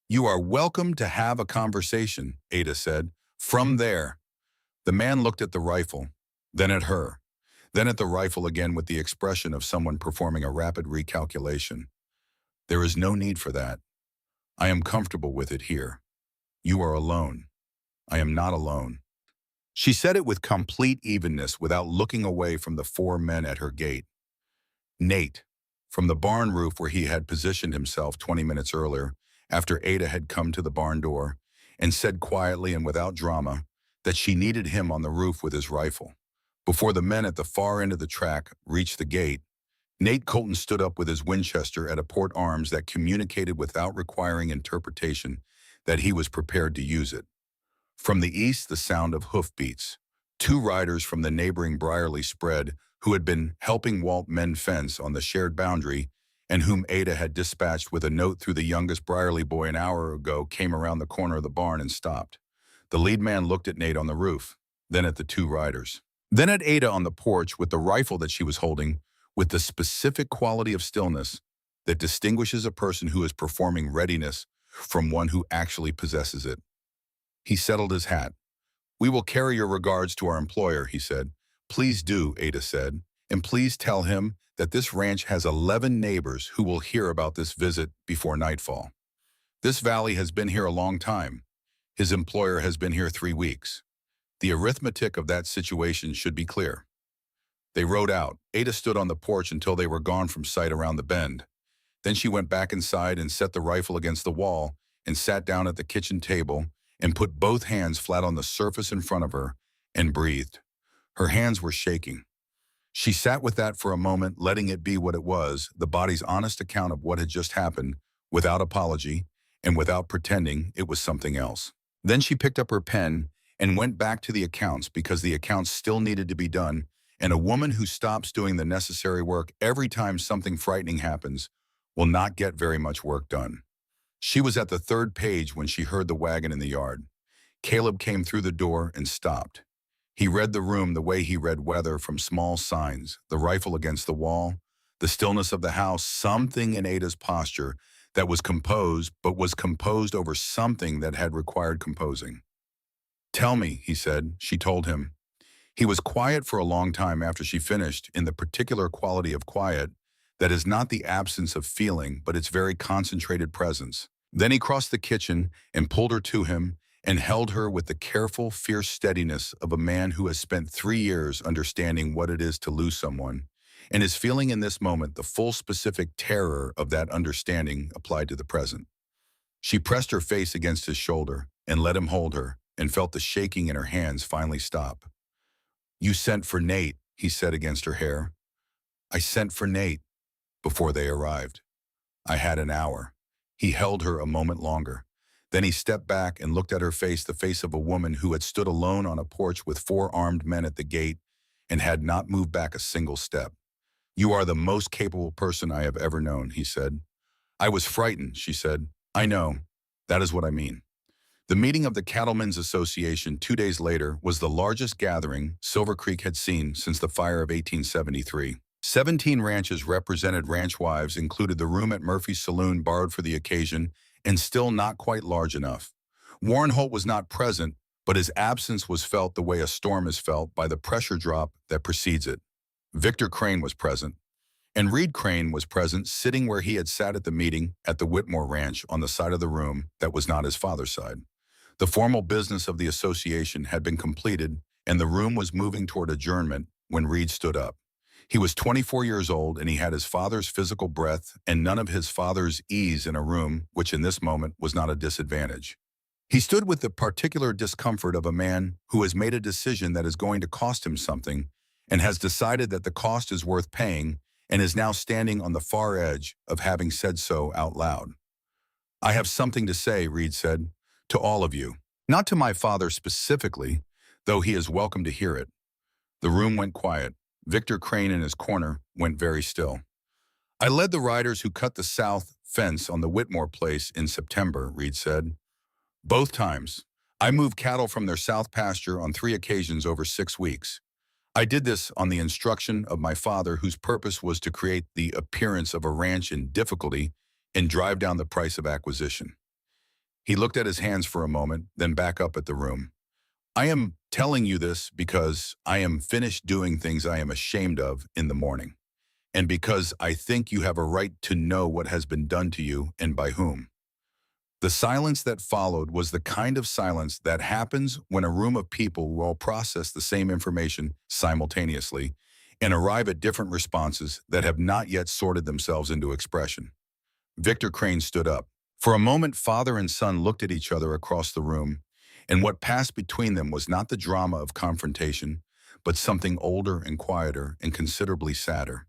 "You are welcome to have a conversation," Ada said. "From there." The man looked at the rifle, then at her, then at the rifle again with the expression of someone performing a rapid recalculation. "There is no need for that. I am comfortable with it here. You are alone. I am not alone." She said it with complete evenness without looking away from the four men at her gate. Nate, from the barn roof where he had positioned himself 20 minutes earlier, after Ada had come to the barn door, and said quietly and without drama that she needed him on the roof with his rifle. Before the men at the far end of the track reached the gate, Nate Colton stood up with his Winchester at a port arms that communicated without requiring interpretation that he was prepared to use it. From the east, the sound of hoofbeats. Two riders from the neighboring Briarly spread, who had been helping Walt mend fence on the shared boundary, and whom Ada had dispatched with a note through the youngest Briarly boy an hour ago, came around the corner of the barn and stopped. The lead man looked at Nate on the roof, then at the two riders. Then at Ada on the porch with the rifle that she was holding, with the specific quality of stillness that distinguishes a person who is performing readiness from one who actually possesses it. He settled his hat. "We will carry your regards to our employer," he said. "Please do," Ada said, "and please tell him that this ranch has 11 neighbors who will hear about this visit before nightfall. This valley has been here a long time. His employer has been here 3 weeks. The arithmetic of that situation should be clear." They rode out. Ada stood on the porch until they were gone from sight around the bend. Then she went back inside and set the rifle against the wall and sat down at the kitchen table and put both hands flat on the surface in front of her and breathed. Her hands were shaking. She sat with that for a moment, letting it be what it was, the body's honest account of what had just happened, without apology and without pretending it was something else. Then she picked up her pen and went back to the accounts because the accounts still needed to be done, and a woman who stops doing the necessary work every time something frightening happens will not get very much work done. She was at the 3rd page when she heard the wagon in the yard. Caleb came through the door and stopped. He read the room the way he read weather from small signs, the rifle against the wall, the stillness of the house, something in Ada's posture that was composed, but was composed over something that had required composing. "Tell me," he said. She told him. He was quiet for a long time after she finished, in the particular quality of quiet that is not the absence of feeling, but its very concentrated presence. Then he crossed the kitchen and pulled her to him and held her with the careful, fierce steadiness of a man who has spent 3 years understanding what it is to lose someone, and is feeling in this moment the full specific terror of that understanding applied to the present. She pressed her face against his shoulder and let him hold her and felt the shaking in her hands finally stop. "You sent for Nate," he said against her hair. "I sent for Nate before they arrived. I had an hour." He held her a moment longer. Then he stepped back and looked at her face, the face of a woman who had stood alone on a porch with 4 armed men at the gate and had not moved back a single step. "You are the most capable person I have ever known," he said. "I was frightened," she said. "I know. That is what I mean." The meeting of the Cattlemen's Association 2 days later was the largest gathering Silver Creek had seen since the fire of 1873. 17 ranches represented ranch wives included the room at Murphy's Saloon borrowed for the occasion and still not quite large enough. Warren Holt was not present, but his absence was felt the way a storm is felt by the pressure drop that precedes it. Victor Crane was present, and Reed Crane was present, sitting where he had sat at the meeting at the Whitmore Ranch on the side of the room that was not his father's side. The formal business of the association had been completed, and the room was moving toward adjournment when Reed stood up. He was 24 years old, and he had his father's physical breadth and none of his father's ease in a room, which in this moment was not a disadvantage. He stood with the particular discomfort of a man who has made a decision that is going to cost him something and has decided that the cost is worth paying and is now standing on the far edge of having said so out loud. "I have something to say," Reed said, "to all of you. Not to my father specifically, though he is welcome to hear it." The room went quiet. Victor Crane in his corner went very still. "I led the riders who cut the south fence on the Whitmore place in September," Reed said. "Both times. I moved cattle from their south pasture on 3 occasions over 6 weeks. I did this on the instruction of my father, whose purpose was to create the appearance of a ranch in difficulty and drive down the price of acquisition." He looked at his hands for a moment, then back up at the room. "I am telling you this because I am finished doing things I am ashamed of in the morning, and because I think you have a right to know what has been done to you and by whom." The silence that followed was the kind of silence that happens when a room of people will process the same information simultaneously and arrive at different responses that have not yet sorted themselves into expression. Victor Crane stood up. For a moment, father and son looked at each other across the room, and what passed between them was not the drama of confrontation, but something older and quieter and considerably sadder.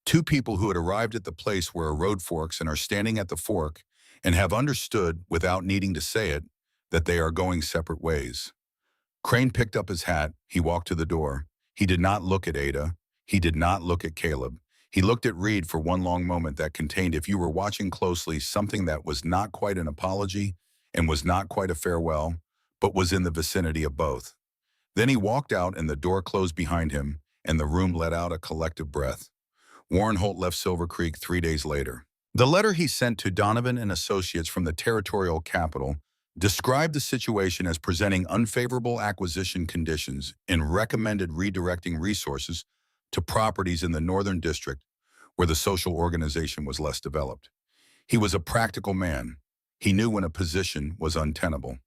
Two people who had arrived at the place where a road forks and are standing at the fork and have understood, without needing to say it, that they are going separate ways. Crane picked up his hat. He walked to the door. He did not look at Ada. He did not look at Caleb. He looked at Reed for one long moment that contained, if you were watching closely, something that was not quite an apology and was not quite a farewell, but was in the vicinity of both. Then he walked out and the door closed behind him, and the room let out a collective breath. Warren Holt left Silver Creek 3 days later. The letter he sent to Donovan and Associates from the territorial capital described the situation as presenting unfavorable acquisition conditions and recommended redirecting resources to properties in the Northern District where the social organization was less developed. He was a practical man. He knew when a position was untenable.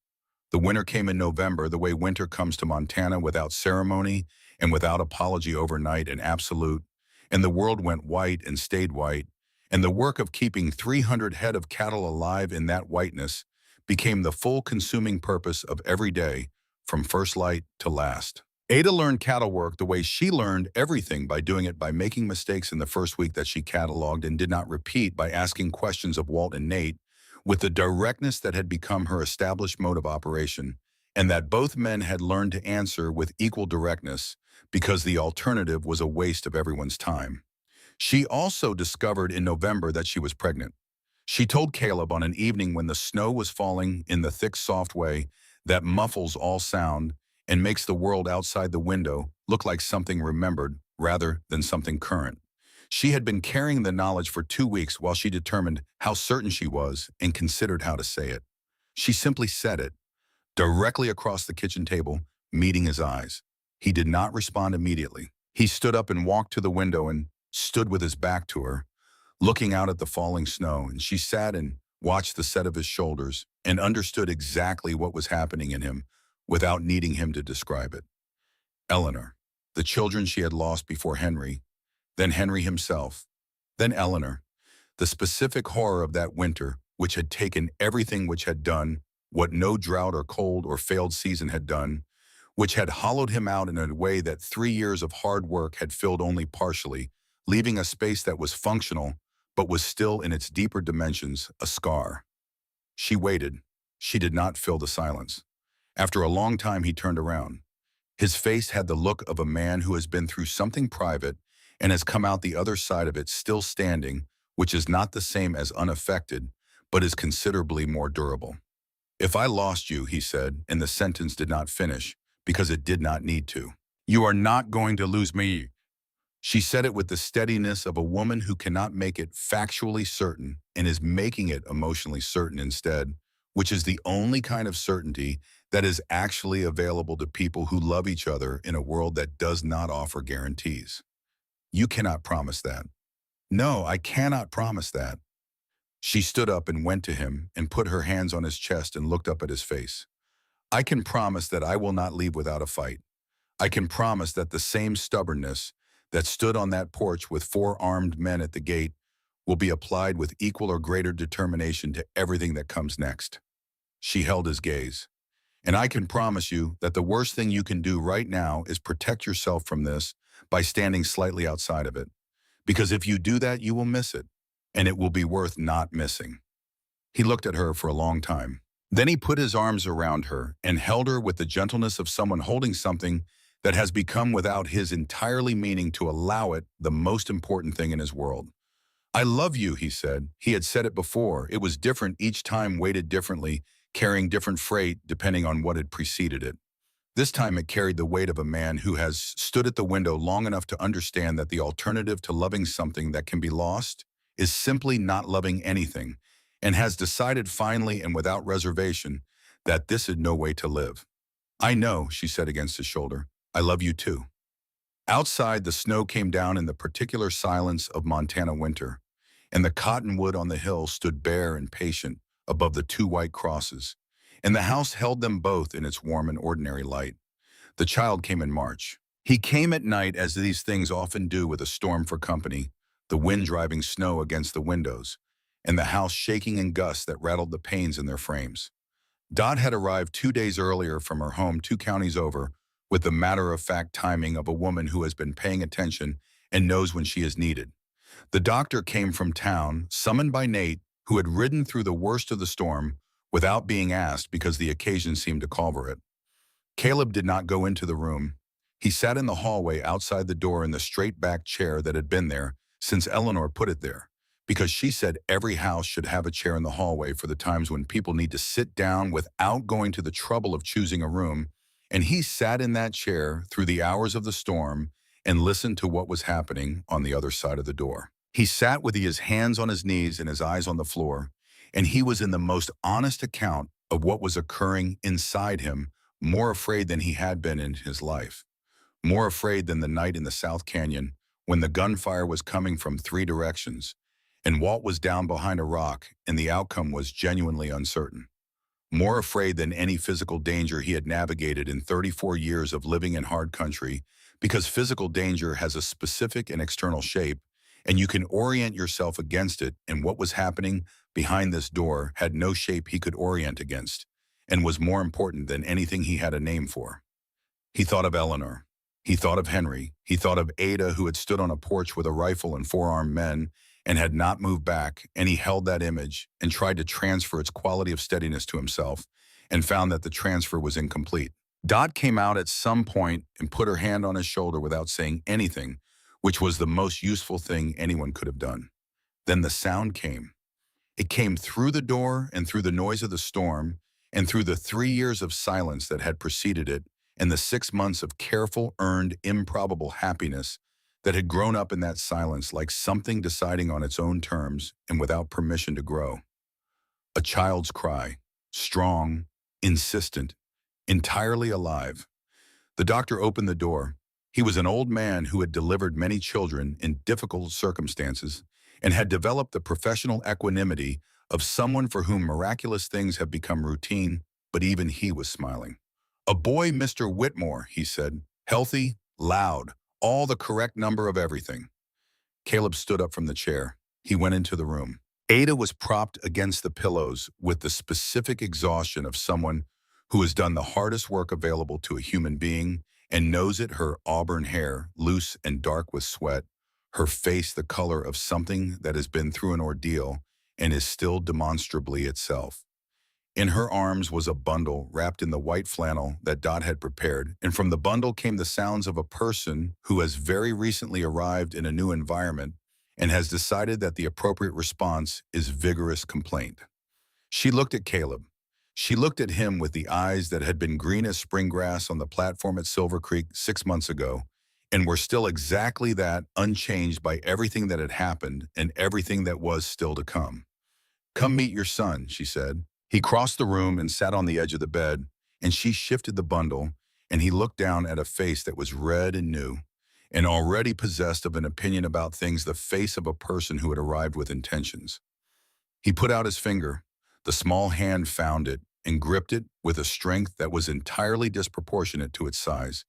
The winter came in November, the way winter comes to Montana, without ceremony and without apology, overnight and absolute, and the world went white and stayed white, and the work of keeping 300 head of cattle alive in that whiteness became the full-consuming purpose of every day, from first light to last. Ada learned cattle work the way she learned everything, by doing it, by making mistakes in the first week that she cataloged and did not repeat, by asking questions of Walt and Nate with the directness that had become her established mode of operation, and that both men had learned to answer with equal directness, because the alternative was a waste of everyone's time. She also discovered in November that she was pregnant. She told Caleb on an evening when the snow was falling in the thick, soft way that muffles all sound and makes the world outside the window look like something remembered rather than something current. She had been carrying the knowledge for 2 weeks while she determined how certain she was and considered how to say it. She simply said it, directly across the kitchen table, meeting his eyes. He did not respond immediately. He stood up and walked to the window and stood with his back to her, looking out at the falling snow, and she sat and watched the set of his shoulders and understood exactly what was happening in him without needing him to describe it. Eleanor, the children she had lost before Henry, then Henry himself, then Eleanor. The specific horror of that winter which had taken everything, which had done what no drought or cold or failed season had done, which had hollowed him out in a way that 3 years of hard work had filled only partially, leaving a space that was functional, but was still in its deeper dimensions a scar. She waited. She did not fill the silence. After a long time, he turned around. His face had the look of a man who has been through something private and has come out the other side of it still standing, which is not the same as unaffected, but is considerably more durable. If I lost you, he said, and the sentence did not finish, because it did not need to. You are not going to lose me. She said it with the steadiness of a woman who cannot make it factually certain and is making it emotionally certain instead, which is the only kind of certainty that is actually available to people who love each other in a world that does not offer guarantees. You cannot promise that. No, I cannot promise that. She stood up and went to him and put her hands on his chest and looked up at his face. I can promise that I will not leave without a fight. I can promise that the same stubbornness that stood on that porch with 4 armed men at the gate will be applied with equal or greater determination to everything that comes next. She held his gaze. And I can promise you that the worst thing you can do right now is protect yourself from this by standing slightly outside of it. Because if you do that, you will miss it, and it will be worth not missing. He looked at her for a long time. Then he put his arms around her and held her with the gentleness of someone holding something that has become without his entirely meaning to allow it the most important thing in his world. I love you, he said. He had said it before. It was different each time, weighted differently, carrying different freight depending on what had preceded it. This time it carried the weight of a man who has stood at the window long enough to understand that the alternative to loving something that can be lost is simply not loving anything, and has decided finally and without reservation that this is no way to live. I know, she said against his shoulder. I love you too. Outside, the snow came down in the particular silence of Montana winter, and the cottonwood on the hill stood bare and patient above the 2 white crosses, and the house held them both in its warm and ordinary light. The child came in March. He came at night, as these things often do with a storm for company, the wind driving snow against the windows, and the house shaking in gusts that rattled the panes in their frames. Dot had arrived 2 days earlier from her home 2 counties over, with the matter-of-fact timing of a woman who has been paying attention and knows when she is needed. The doctor came from town, summoned by Nate, who had ridden through the worst of the storm without being asked because the occasion seemed to call for it. Caleb did not go into the room. He sat in the hallway outside the door in the straight-back chair that had been there since Eleanor put it there, because she said every house should have a chair in the hallway for the times when people need to sit down without going to the trouble of choosing a room, and he sat in that chair through the hours of the storm and listened to what was happening on the other side of the door. He sat with his hands on his knees and his eyes on the floor, and he was in the most honest account of what was occurring inside him, more afraid than he had been in his life, more afraid than the night in the South Canyon when the gunfire was coming from 3 directions, and Walt was down behind a rock and the outcome was genuinely uncertain. More afraid than any physical danger he had navigated in 34 years of living in hard country, because physical danger has a specific and external shape, and you can orient yourself against it, and what was happening behind this door had no shape he could orient against, and was more important than anything he had a name for. He thought of Eleanor. He thought of Henry. He thought of Ada, who had stood on a porch with a rifle and 4 armed men, and had not moved back, and he held that image and tried to transfer its quality of steadiness to himself, and found that the transfer was incomplete. Dot came out at some point and put her hand on his shoulder without saying anything, which was the most useful thing anyone could have done. Then the sound came. It came through the door and through the noise of the storm, and through the 3 years of silence that had preceded it, and the 6 months of careful, earned, improbable happiness that had grown up in that silence like something deciding on its own terms and without permission to grow. A child's cry, strong, insistent, entirely alive. The doctor opened the door. He was an old man who had delivered many children in difficult circumstances and had developed the professional equanimity of someone for whom miraculous things have become routine, but even he was smiling. A boy, Mr. Whitmore, he said, healthy, loud, all the correct number of everything. Caleb stood up from the chair. He went into the room. Ada was propped against the pillows with the specific exhaustion of someone who has done the hardest work available to a human being and knows it, her auburn hair, loose and dark with sweat, her face the color of something that has been through an ordeal and is still demonstrably itself. In her arms was a bundle wrapped in the white flannel that Dot had prepared, and from the bundle came the sounds of a person who has very recently arrived in a new environment and has decided that the appropriate response is vigorous complaint. She looked at Caleb. She looked at him with the eyes that had been green as spring grass on the platform at Silver Creek 6 months ago, and were still exactly that, unchanged by everything that had happened and everything that was still to come. "Come meet your son," she said. He crossed the room and sat on the edge of the bed, and she shifted the bundle, and he looked down at a face that was red and new, and already possessed of an opinion about things, the face of a person who had arrived with intentions. He put out his finger. The small hand found it and gripped it with a strength that was entirely disproportionate to its size.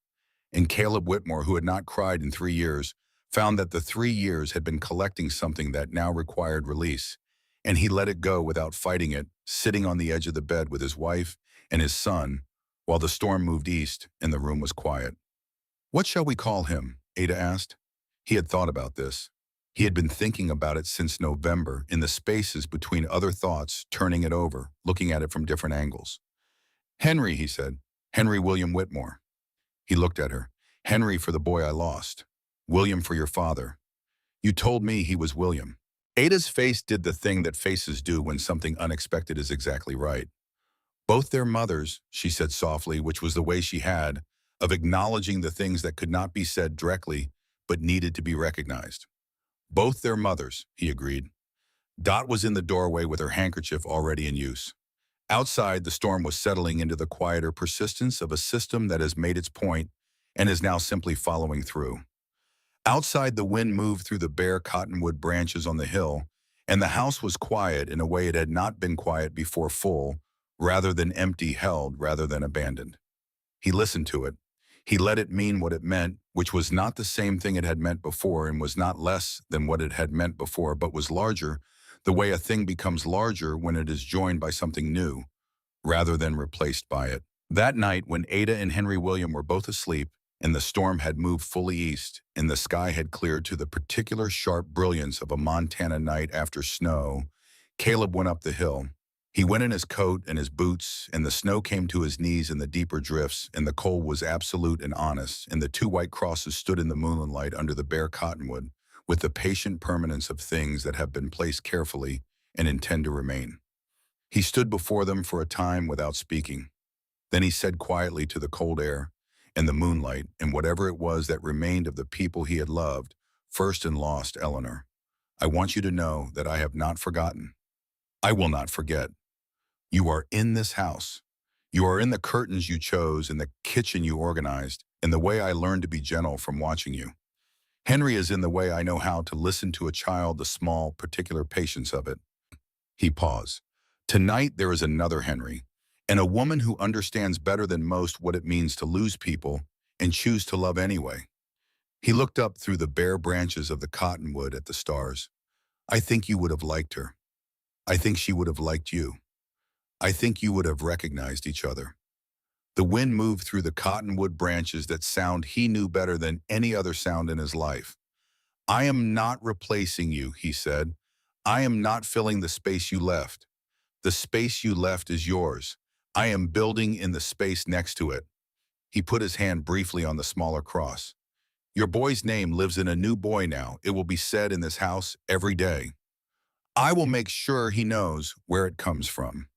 And Caleb Whitmore, who had not cried in 3 years, found that the 3 years had been collecting something that now required release. And he let it go without fighting it, sitting on the edge of the bed with his wife and his son, while the storm moved east and the room was quiet. "What shall we call him?" Ada asked. He had thought about this. He had been thinking about it since November, in the spaces between other thoughts, turning it over, looking at it from different angles. "Henry," he said. "Henry William Whitmore." He looked at her. "Henry for the boy I lost. William for your father. You told me he was William." Ada's face did the thing that faces do when something unexpected is exactly right. "Both their mothers," she said softly, which was the way she had of acknowledging the things that could not be said directly but needed to be recognized. "Both their mothers," he agreed. Dot was in the doorway with her handkerchief already in use. Outside, the storm was settling into the quieter persistence of a system that has made its point and is now simply following through. Outside, the wind moved through the bare cottonwood branches on the hill, and the house was quiet in a way it had not been quiet before, full, rather than empty, held rather than abandoned. He listened to it. He let it mean what it meant, which was not the same thing it had meant before and was not less than what it had meant before, but was larger, the way a thing becomes larger when it is joined by something new, rather than replaced by it. That night, when Ada and Henry William were both asleep, and the storm had moved fully east, and the sky had cleared to the particular sharp brilliance of a Montana night after snow, Caleb went up the hill. He went in his coat and his boots, and the snow came to his knees in the deeper drifts, and the cold was absolute and honest, and the two white crosses stood in the moonlight under the bare cottonwood, with the patient permanence of things that have been placed carefully and intend to remain. He stood before them for a time without speaking. Then he said quietly to the cold air and the moonlight and whatever it was that remained of the people he had loved, first and lost, "Eleanor, I want you to know that I have not forgotten. I will not forget. You are in this house. You are in the curtains you chose, in the kitchen you organized, in the way I learned to be gentle from watching you. Henry is in the way I know how to listen to a child, the small, particular patience of it." He paused. "Tonight there is another Henry, and a woman who understands better than most what it means to lose people and choose to love anyway." He looked up through the bare branches of the cottonwood at the stars. "I think you would have liked her. I think she would have liked you. I think you would have recognized each other." The wind moved through the cottonwood branches, that sound he knew better than any other sound in his life. "I am not replacing you," he said. "I am not filling the space you left. The space you left is yours. I am building in the space next to it." He put his hand briefly on the smaller cross. "Your boy's name lives in a new boy now. It will be said in this house every day. I will make sure he knows where it comes from."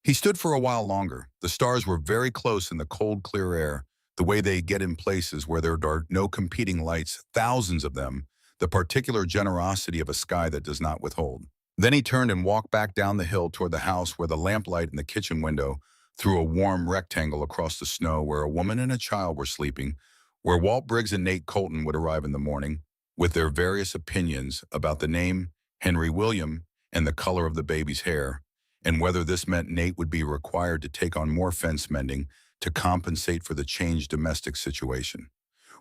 He stood for a while longer. The stars were very close in the cold, clear air, the way they get in places where there are no competing lights, thousands of them, the particular generosity of a sky that does not withhold. Then he turned and walked back down the hill toward the house, where the lamplight in the kitchen window threw a warm rectangle across the snow, where a woman and a child were sleeping, where Walt Briggs and Nate Colton would arrive in the morning, with their various opinions about the name Henry William and the color of the baby's hair, and whether this meant Nate would be required to take on more fence mending to compensate for the changed domestic situation,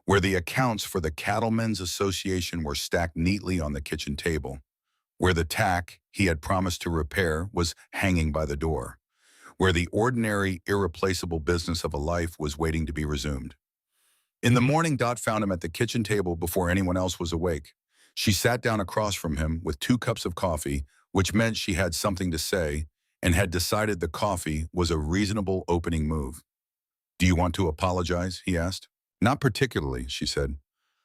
where the accounts for the Cattlemen's Association were stacked neatly on the kitchen table, where the tack he had promised to repair was hanging by the door, where the ordinary, irreplaceable business of a life was waiting to be resumed. In the morning, Dot found him at the kitchen table before anyone else was awake. She sat down across from him with 2 cups of coffee, which meant she had something to say, and had decided the coffee was a reasonable opening move. "Do you want to apologize?" he asked. "Not particularly," she said.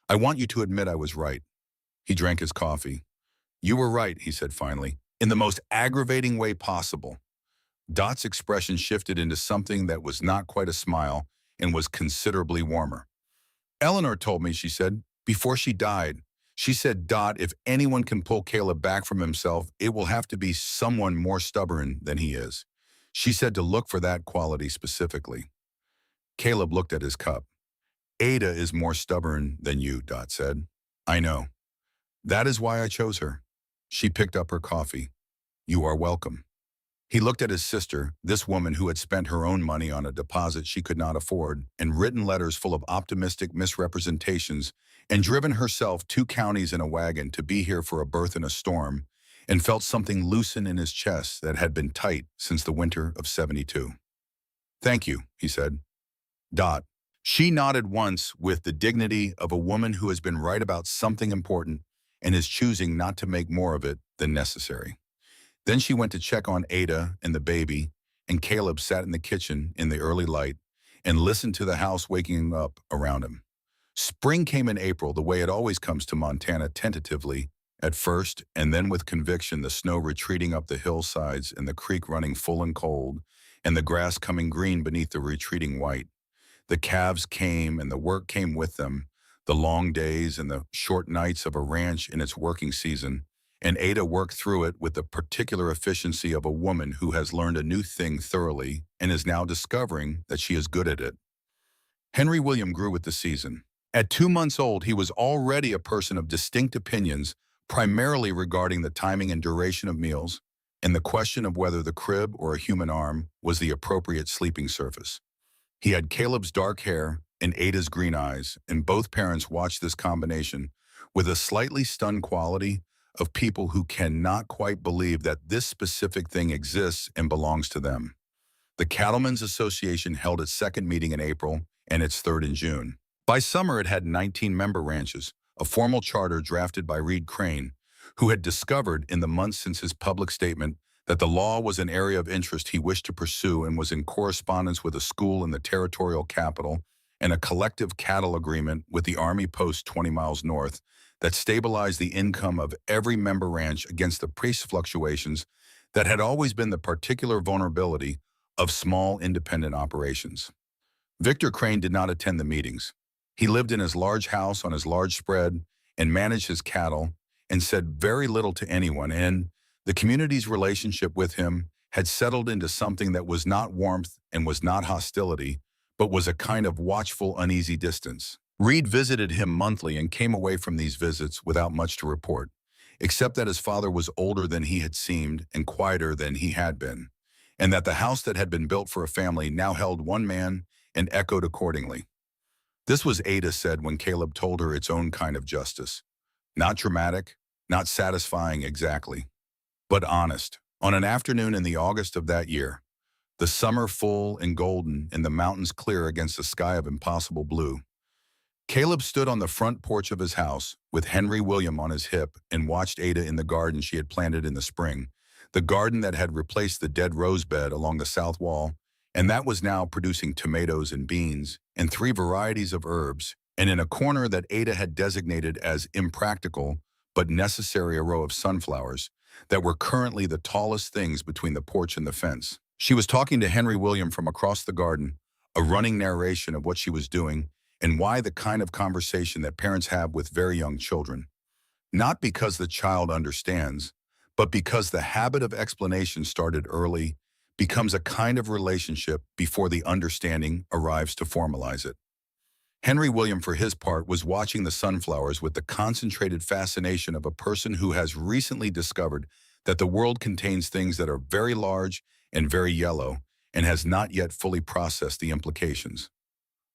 "I want you to admit I was right." He drank his coffee. "You were right," he said finally, "in the most aggravating way possible." Dot's expression shifted into something that was not quite a smile and was considerably warmer. "Eleanor told me," she said, "before she died. She said, Dot, if anyone can pull Caleb back from himself, it will have to be someone more stubborn than he is. She said to look for that quality specifically." Caleb looked at his cup. "Ada is more stubborn than you," Dot said. "I know. That is why I chose her." She picked up her coffee. "You are welcome." He looked at his sister, this woman who had spent her own money on a deposit she could not afford, and written letters full of optimistic misrepresentations, and driven herself 2 counties in a wagon to be here for a birth in a storm, and felt something loosen in his chest that had been tight since the winter of '72. "Thank you," he said. Dot. She nodded once with the dignity of a woman who has been right about something important and is choosing not to make more of it than necessary. Then she went to check on Ada and the baby, and Caleb sat in the kitchen in the early light and listened to the house waking up around him. Spring came in April the way it always comes to Montana, tentatively at first, and then with conviction, the snow retreating up the hillsides and the creek running full and cold, and the grass coming green beneath the retreating white. The calves came and the work came with them, the long days and the short nights of a ranch in its working season, and Ada worked through it with the particular efficiency of a woman who has learned a new thing thoroughly and is now discovering that she is good at it. Henry William grew with the season. At 2 months old, he was already a person of distinct opinions, primarily regarding the timing and duration of meals, and the question of whether the crib or a human arm was the appropriate sleeping surface. He had Caleb's dark hair and Ada's green eyes, and both parents watched this combination with a slightly stunned quality of people who cannot quite believe that this specific thing exists and belongs to them. The Cattlemen's Association held its second meeting in April and its third in June. By summer, it had 19 member ranches, a formal charter drafted by Reed Crane, who had discovered in the months since his public statement that the law was an area of interest he wished to pursue, and was in correspondence with a school in the territorial capital and a collective cattle agreement with the Army post 20 miles north that stabilized the income of every member ranch against the price fluctuations that had always been the particular vulnerability of small independent operations. Victor Crane did not attend the meetings. He lived in his large house on his large spread and managed his cattle, and said very little to anyone, and the community's relationship with him had settled into something that was not warmth and was not hostility, but was a kind of watchful, uneasy distance. Reed visited him monthly and came away from these visits without much to report, except that his father was older than he had seemed and quieter than he had been, and that the house that had been built for a family now held one man and echoed accordingly. This was, Ada said when Caleb told her, its own kind of justice. Not dramatic, not satisfying exactly, but honest. On an afternoon in the August of that year, the summer full and golden and the mountains clear against a sky of impossible blue, Caleb stood on the front porch of his house with Henry William on his hip and watched Ada in the garden she had planted in the spring, the garden that had replaced the dead rose bed along the south wall, and that was now producing tomatoes and beans and 3 varieties of herbs, and in a corner that Ada had designated as impractical but necessary, a row of sunflowers that were currently the tallest things between the porch and the fence. She was talking to Henry William from across the garden, a running narration of what she was doing and why, the kind of conversation that parents have with very young children. Not because the child understands, but because the habit of explanation started early becomes a kind of relationship before the understanding arrives to formalize it. Henry William, for his part, was watching the sunflowers with the concentrated fascination of a person who has recently discovered that the world contains things that are very large and very yellow, and has not yet fully processed the implications.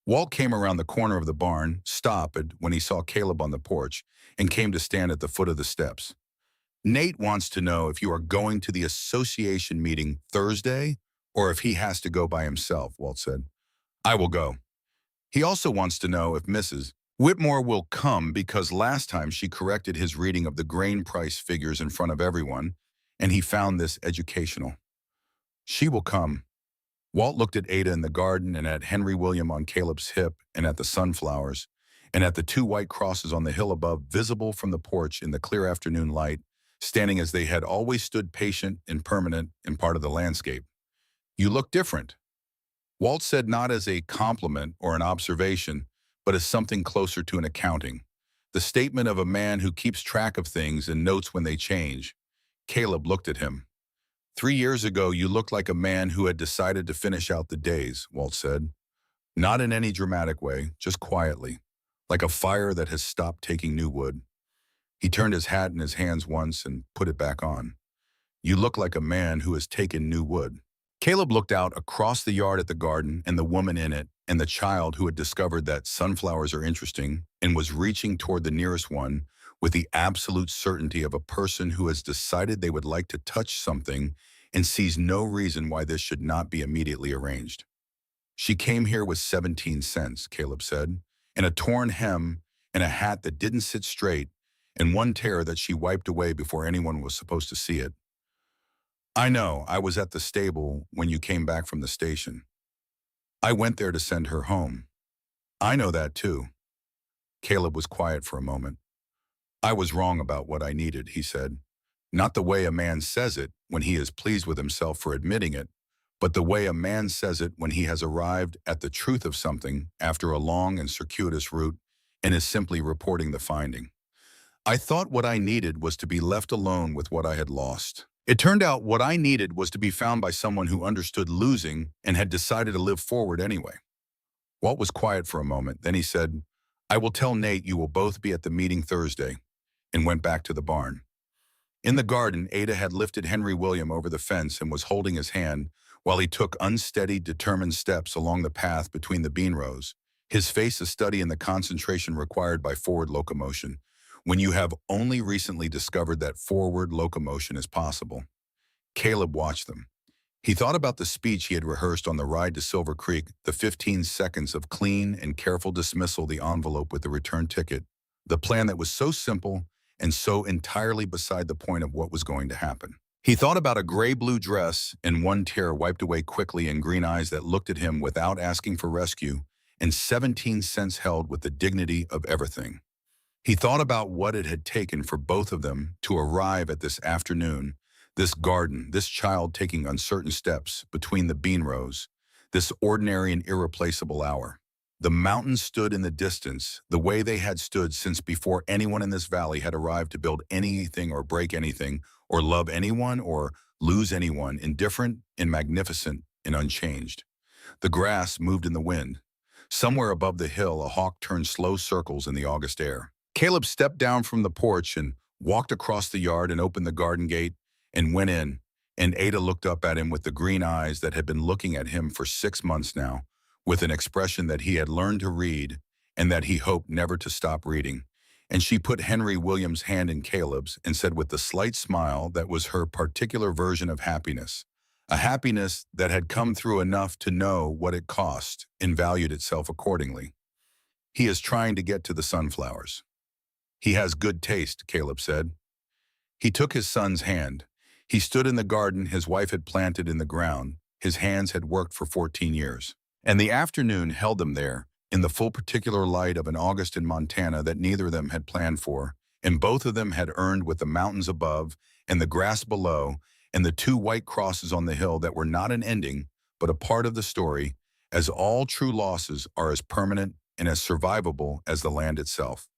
Walt came around the corner of the barn, stopped when he saw Caleb on the porch, and came to stand at the foot of the steps. Nate wants to know if you are going to the association meeting Thursday or if he has to go by himself, Walt said. I will go. He also wants to know if Mrs. Whitmore will come because last time she corrected his reading of the grain price figures in front of everyone, and he found this educational. She will come. Walt looked at Ada in the garden and at Henry William on Caleb's hip and at the sunflowers and at the two white crosses on the hill above, visible from the porch in the clear afternoon light, standing as they had always stood, patient and permanent and part of the landscape. You look different. Walt said, not as a compliment or an observation, but as something closer to an accounting. The statement of a man who keeps track of things and notes when they change. Caleb looked at him. 3 years ago, you looked like a man who had decided to finish out the days, Walt said. Not in any dramatic way, just quietly, like a fire that has stopped taking new wood. He turned his hat in his hands once and put it back on. You look like a man who has taken new wood. Caleb looked out across the yard at the garden and the woman in it and the child who had discovered that sunflowers are interesting and was reaching toward the nearest one with the absolute certainty of a person who has decided they would like to touch something and sees no reason why this should not be immediately arranged. She came here with 17 cents, Caleb said, and a torn hem and a hat that didn't sit straight and one tear that she wiped away before anyone was supposed to see it. I know, I was at the stable when you came back from the station. I went there to send her home. I know that too. Caleb was quiet for a moment. I was wrong about what I needed, he said. Not the way a man says it when he is pleased with himself for admitting it, but the way a man says it when he has arrived at the truth of something after a long and circuitous route and is simply reporting the finding. I thought what I needed was to be left alone with what I had lost. It turned out what I needed was to be found by someone who understood losing and had decided to live forward anyway. Walt was quiet for a moment. Then he said, I will tell Nate you will both be at the meeting Thursday, and went back to the barn. In the garden, Ada had lifted Henry William over the fence and was holding his hand while he took unsteady, determined steps along the path between the bean rows, his face a study in the concentration required by forward locomotion, when you have only recently discovered that forward locomotion is possible. Caleb watched them. He thought about the speech he had rehearsed on the ride to Silver Creek, the 15 seconds of clean and careful dismissal, the envelope with the return ticket, the plan that was so simple and so entirely beside the point of what was going to happen. He thought about a gray-blue dress and one tear wiped away quickly and green eyes that looked at him without asking for rescue, and 17 cents held with the dignity of everything. He thought about what it had taken for both of them to arrive at this afternoon, this garden, this child taking uncertain steps between the bean rows, this ordinary and irreplaceable hour. The mountains stood in the distance, the way they had stood since before anyone in this valley had arrived to build anything or break anything or love anyone or lose anyone, indifferent and magnificent and unchanged. The grass moved in the wind. Somewhere above the hill, a hawk turned slow circles in the August air. Caleb stepped down from the porch and walked across the yard and opened the garden gate and went in, and Ada looked up at him with the green eyes that had been looking at him for 6 months now, with an expression that he had learned to read and that he hoped never to stop reading. And she put Henry Williams' hand in Caleb's and said with the slight smile that was her particular version of happiness, a happiness that had come through enough to know what it cost and valued itself accordingly. He is trying to get to the sunflowers. He has good taste, Caleb said. He took his son's hand. He stood in the garden his wife had planted in the ground. His hands had worked for 14 years. And the afternoon held them there, in the full particular light of an August in Montana that neither of them had planned for, and both of them had earned with the mountains above and the grass below and the two white crosses on the hill that were not an ending, but a part of the story, as all true losses are as permanent and as survivable as the land itself.